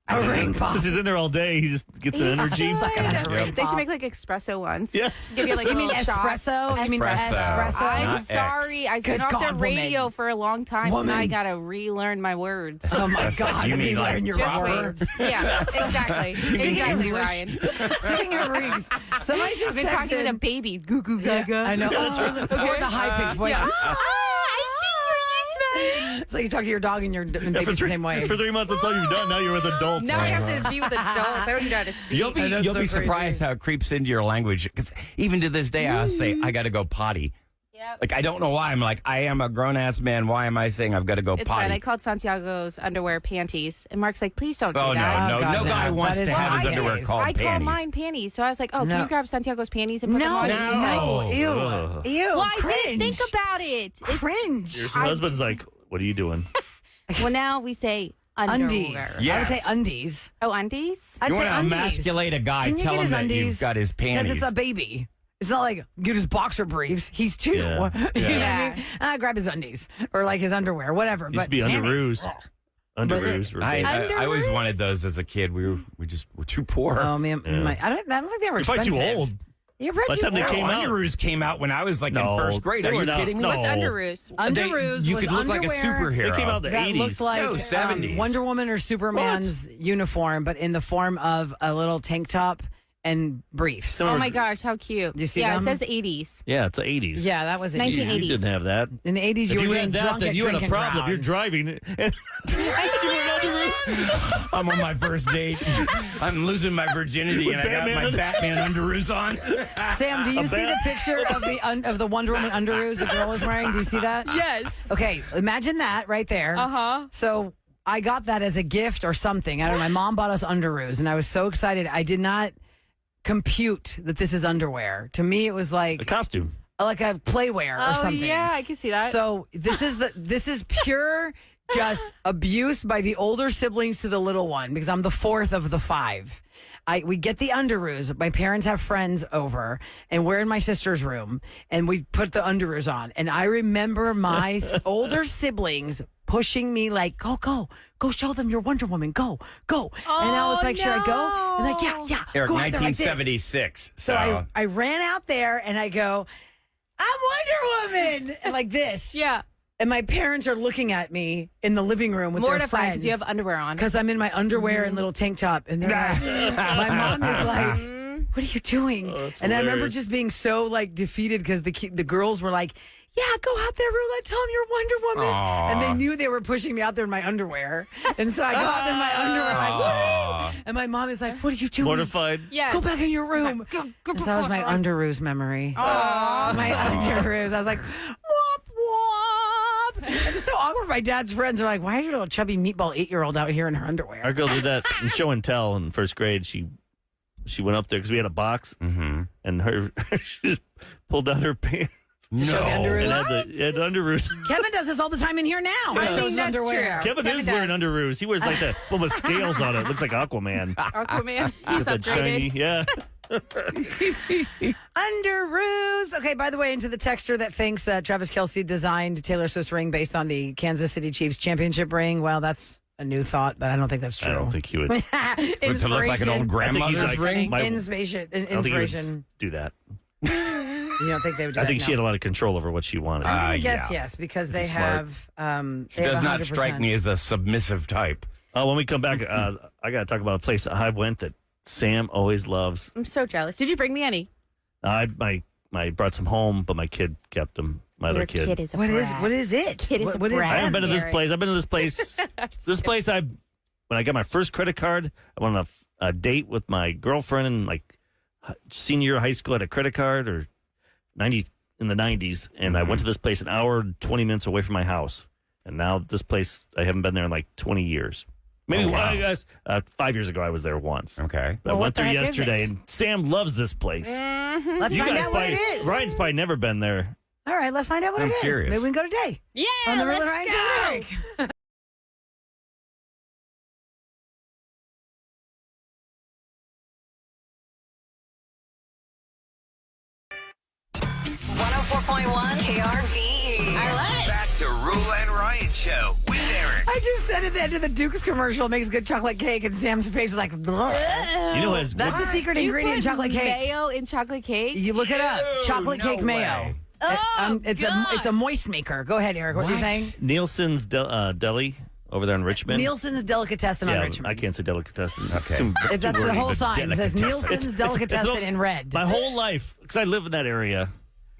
Speaker 8: A ring pop.
Speaker 7: Since he's in there all day, he just gets an energy.
Speaker 8: Sucking on a ring
Speaker 9: They should
Speaker 8: pop.
Speaker 9: make like espresso ones.
Speaker 7: Yes.
Speaker 9: Give you like
Speaker 8: You
Speaker 9: a
Speaker 8: mean
Speaker 9: little shot.
Speaker 8: espresso? You mean
Speaker 6: Espresso.
Speaker 8: espresso?
Speaker 9: I'm
Speaker 6: Not
Speaker 9: sorry. I've
Speaker 8: Good
Speaker 9: been off
Speaker 8: God,
Speaker 9: the radio
Speaker 8: woman.
Speaker 9: for a long time, so now I
Speaker 8: Woman.
Speaker 9: gotta relearn my words.
Speaker 8: Oh my God!
Speaker 6: You mean like
Speaker 8: learn your
Speaker 9: Just
Speaker 8: words.
Speaker 9: wait. Yeah, exactly. Exactly,
Speaker 8: English?
Speaker 9: Ryan.
Speaker 8: Speaking of rings, somebody
Speaker 9: I've
Speaker 8: just
Speaker 9: been talking to the
Speaker 8: texted.
Speaker 9: baby. Goo goo gaga.
Speaker 8: I know. Or the high pitched voice.
Speaker 9: Yeah.
Speaker 8: So you talk to your dog and your baby
Speaker 7: For
Speaker 8: the same way.
Speaker 7: 3 months, that's all you've done. Now you're with adults.
Speaker 9: Now I have to be with adults. I don't even know how to speak.
Speaker 6: You'll be
Speaker 8: That's so
Speaker 6: surprised how it creeps into your language. Because even to this day, I say I got to go potty.
Speaker 9: Yep.
Speaker 6: Like I don't know why. I'm like I am a grown ass man. Why am I saying I've got to go
Speaker 9: It's
Speaker 6: potty?
Speaker 9: fine. I called Santiago's underwear panties, and Mark's like, "Please don't do
Speaker 6: Oh
Speaker 9: that."
Speaker 6: no,
Speaker 8: Oh, God,
Speaker 6: no
Speaker 8: no.
Speaker 6: guy wants
Speaker 8: That
Speaker 6: to
Speaker 8: is
Speaker 6: have his
Speaker 8: not
Speaker 6: underwear
Speaker 8: nice.
Speaker 6: called
Speaker 9: I call
Speaker 6: panties.
Speaker 9: mine panties, so I was like, "Oh,
Speaker 8: No.
Speaker 9: can you grab Santiago's panties and put them
Speaker 8: No,
Speaker 9: on?"
Speaker 8: no,
Speaker 9: And he's like,
Speaker 7: Ugh.
Speaker 8: ew.
Speaker 9: well, I
Speaker 8: cringe.
Speaker 9: didn't think about it. It's-
Speaker 8: Cringe.
Speaker 7: Your husband's like, what are you doing?
Speaker 9: well, now we say underwear.
Speaker 8: Undies.
Speaker 6: Yeah.
Speaker 8: I would say
Speaker 6: Yes.
Speaker 8: undies.
Speaker 9: Oh, undies.
Speaker 8: I'd
Speaker 6: You
Speaker 8: say
Speaker 6: want to
Speaker 8: undies.
Speaker 6: emasculate a guy?
Speaker 8: Can you
Speaker 6: Tell
Speaker 8: get
Speaker 6: him
Speaker 8: his
Speaker 6: that
Speaker 8: undies?
Speaker 6: you've got his
Speaker 8: Because
Speaker 6: panties.
Speaker 8: it's a baby. It's not like get his boxer briefs. He's two.
Speaker 7: Yeah.
Speaker 8: You know what
Speaker 9: Yeah.
Speaker 8: I mean? Grab his undies or like his underwear, whatever.
Speaker 7: Used
Speaker 8: but
Speaker 7: to be
Speaker 8: panties,
Speaker 7: underoos.
Speaker 8: ugh.
Speaker 7: Underoos. were
Speaker 6: I,
Speaker 7: big.
Speaker 6: I always wanted those as a kid. We were too poor.
Speaker 8: Oh man,
Speaker 7: Yeah.
Speaker 8: I don't think they were
Speaker 7: You're probably
Speaker 8: expensive.
Speaker 7: too old.
Speaker 8: You're probably
Speaker 7: By the
Speaker 8: too
Speaker 7: time they
Speaker 8: old.
Speaker 7: came out.
Speaker 6: Underoos came out when I was like
Speaker 7: No,
Speaker 6: in first grade.
Speaker 7: they
Speaker 6: Are
Speaker 7: were
Speaker 6: you
Speaker 7: not-
Speaker 6: kidding me?
Speaker 7: no.
Speaker 9: What's underoos?
Speaker 8: Underoos
Speaker 6: you
Speaker 8: was
Speaker 6: could look like a
Speaker 8: underwear
Speaker 6: superhero.
Speaker 7: They came out in the
Speaker 8: that
Speaker 7: 80s.
Speaker 8: looked like
Speaker 6: No, 70s.
Speaker 8: Wonder Woman or Superman's uniform, but in the form of a little tank top and briefs.
Speaker 7: Some
Speaker 9: Oh
Speaker 7: are-
Speaker 9: my gosh, how cute!
Speaker 8: Do you see
Speaker 9: yeah,
Speaker 8: them?
Speaker 9: it says 80s.
Speaker 7: Yeah, it's the 80s.
Speaker 8: Yeah, that was it.
Speaker 9: 1980s.
Speaker 7: You didn't have that.
Speaker 8: In the 80s,
Speaker 7: If
Speaker 8: you were
Speaker 7: you
Speaker 8: getting
Speaker 7: had that,
Speaker 8: drunk
Speaker 7: then
Speaker 8: at
Speaker 7: you had
Speaker 8: Drink
Speaker 7: a
Speaker 8: and
Speaker 7: problem.
Speaker 8: Drown.
Speaker 7: You're driving. And you were in underoos.
Speaker 6: I'm on my first date. I'm losing my virginity,
Speaker 7: With
Speaker 6: and I got my
Speaker 7: Batman.
Speaker 6: Batman underoos on.
Speaker 8: Sam, do you see the
Speaker 7: bat.
Speaker 8: picture of the Wonder Woman underoos the girl is wearing? Do you see that?
Speaker 9: Yes.
Speaker 8: Okay, imagine that right there.
Speaker 9: Uh-huh.
Speaker 8: So I got that as a gift or something. I don't know. My mom bought us underoos, and I was so excited. I did not compute that this is underwear. To me, it was
Speaker 7: A
Speaker 8: like
Speaker 7: costume.
Speaker 8: a playwear or
Speaker 9: Oh
Speaker 8: something.
Speaker 9: yeah, I can see that.
Speaker 8: So this is pure just abuse by the older siblings to the little one because I'm the fourth of the five. We get the underoos. My parents have friends over, and we're in my sister's room, and we put the underoos on. And I remember my older siblings pushing me like, go show them your Wonder Woman, go. And I was like, should I go? And like, yeah,
Speaker 6: Eric,
Speaker 8: go out there like this.
Speaker 6: 1976.
Speaker 8: So I ran out there and I go, I'm Wonder Woman, and like this.
Speaker 9: yeah,
Speaker 8: And my parents are looking at me in the living room with their
Speaker 9: mortified
Speaker 8: friends
Speaker 9: because you have underwear on.
Speaker 8: because I'm in my underwear and little tank top, and they're like, my mom is like, "What are you doing?" And I remember
Speaker 7: hilarious.
Speaker 8: just being so like defeated because the girls were like, "Yeah, go out there, Rula. Tell them you're Wonder Woman,"
Speaker 6: Aw.
Speaker 8: and they knew they were pushing me out there in my underwear, and so I go out there in my underwear like, "Woo!" And my mom is like, "What are you doing?"
Speaker 7: Mortified.
Speaker 9: Yes.
Speaker 8: Go back in your room.
Speaker 9: Go
Speaker 8: And so that was my underoos memory.
Speaker 9: Aw.
Speaker 8: My underoos. I was like, whoop, whoop. And it's so awkward. My dad's friends are like, why is your little chubby meatball 8-year-old out here in her underwear?
Speaker 7: Our girl did that in show and tell in first grade. She went up there because we had a box, and she just pulled down her pants
Speaker 8: show the underoos?
Speaker 7: and had the underoos.
Speaker 8: Kevin does this all the time in here now.
Speaker 9: I
Speaker 8: He shows
Speaker 9: mean, that's
Speaker 8: underwear.
Speaker 9: true.
Speaker 7: Kevin is
Speaker 9: Kevin
Speaker 7: wearing
Speaker 9: does.
Speaker 7: underoos. He wears like that one with scales on it. Looks like Aquaman.
Speaker 9: Aquaman, he's
Speaker 7: With the shiny,
Speaker 9: upgraded.
Speaker 7: yeah.
Speaker 8: Underoos. Okay, by the way, into the texter that thinks Travis Kelce designed Taylor Swift's ring based on the Kansas City Chiefs championship ring. Well, that's a new thought, but I don't think that's true.
Speaker 7: I don't think he would.
Speaker 6: To look like an old grandmother's ring?
Speaker 8: Inspiration.
Speaker 7: I don't think he would do that.
Speaker 8: You don't think they would do
Speaker 7: I
Speaker 8: that?
Speaker 7: think she had a lot of control over what she wanted.
Speaker 8: I guess
Speaker 6: yeah.
Speaker 8: yes, because they
Speaker 7: Smart.
Speaker 8: have.
Speaker 6: She does not strike me as a submissive type.
Speaker 7: When we come back, I got to talk about a place I went that Sam always loves.
Speaker 9: I'm so jealous. Did you bring me any?
Speaker 7: I brought some home, but my kid kept them. My other
Speaker 9: Your
Speaker 7: kid.
Speaker 9: is a
Speaker 8: What
Speaker 9: brat.
Speaker 8: is it?
Speaker 9: Kid is a
Speaker 8: what is
Speaker 9: brat.
Speaker 7: I haven't been to this
Speaker 9: Gary.
Speaker 7: place. I've been to this place. This place, when I got my first credit card, I went on a date with my girlfriend in like senior year of high school. I had a credit card in the 90s, and I went to this place an hour and 20 minutes away from my house. And now this place, I haven't been there in like 20 years. Maybe
Speaker 6: Oh, wow.
Speaker 7: I guess 5 years ago I was there once.
Speaker 6: Okay.
Speaker 7: But I
Speaker 8: Well,
Speaker 7: went
Speaker 8: what the
Speaker 7: there
Speaker 8: heck is
Speaker 7: yesterday,
Speaker 8: it?
Speaker 7: and Sam loves this place.
Speaker 8: Let's
Speaker 7: You
Speaker 8: find
Speaker 7: guys
Speaker 8: out what
Speaker 7: probably,
Speaker 8: it is.
Speaker 7: Ryan's probably never been there.
Speaker 8: All right, let's find out what
Speaker 6: I'm
Speaker 8: it is.
Speaker 6: curious.
Speaker 8: Maybe we can go today.
Speaker 9: Yeah,
Speaker 8: On the
Speaker 9: let's
Speaker 8: Real Ryan Show
Speaker 9: go.
Speaker 8: with Eric.
Speaker 2: KRBE.
Speaker 9: I love it.
Speaker 1: Back to Rule and Ryan Show with Eric.
Speaker 8: I just said at the end of the Duke's commercial, makes good chocolate cake, and Sam's face was like, "Bleh."
Speaker 7: You know, as
Speaker 8: That's the secret
Speaker 9: You
Speaker 8: ingredient in
Speaker 9: put
Speaker 8: chocolate cake.
Speaker 9: Mayo in chocolate cake?
Speaker 8: You look it up. Chocolate
Speaker 6: no
Speaker 8: cake mayo.
Speaker 6: way.
Speaker 8: It's a moist maker. Go ahead, Eric. What are you saying?
Speaker 7: Nielsen's Deli over there in Richmond.
Speaker 8: Nielsen's Delicatessen on
Speaker 7: Yeah,
Speaker 8: Richmond.
Speaker 7: I can't say delicatessen. It's
Speaker 6: Okay.
Speaker 7: too-
Speaker 8: That's
Speaker 7: too
Speaker 8: the
Speaker 7: wordy.
Speaker 8: whole sign. It says
Speaker 6: Delicatessen.
Speaker 8: Nielsen's Delicatessen in red.
Speaker 7: My whole life, because I live in that area.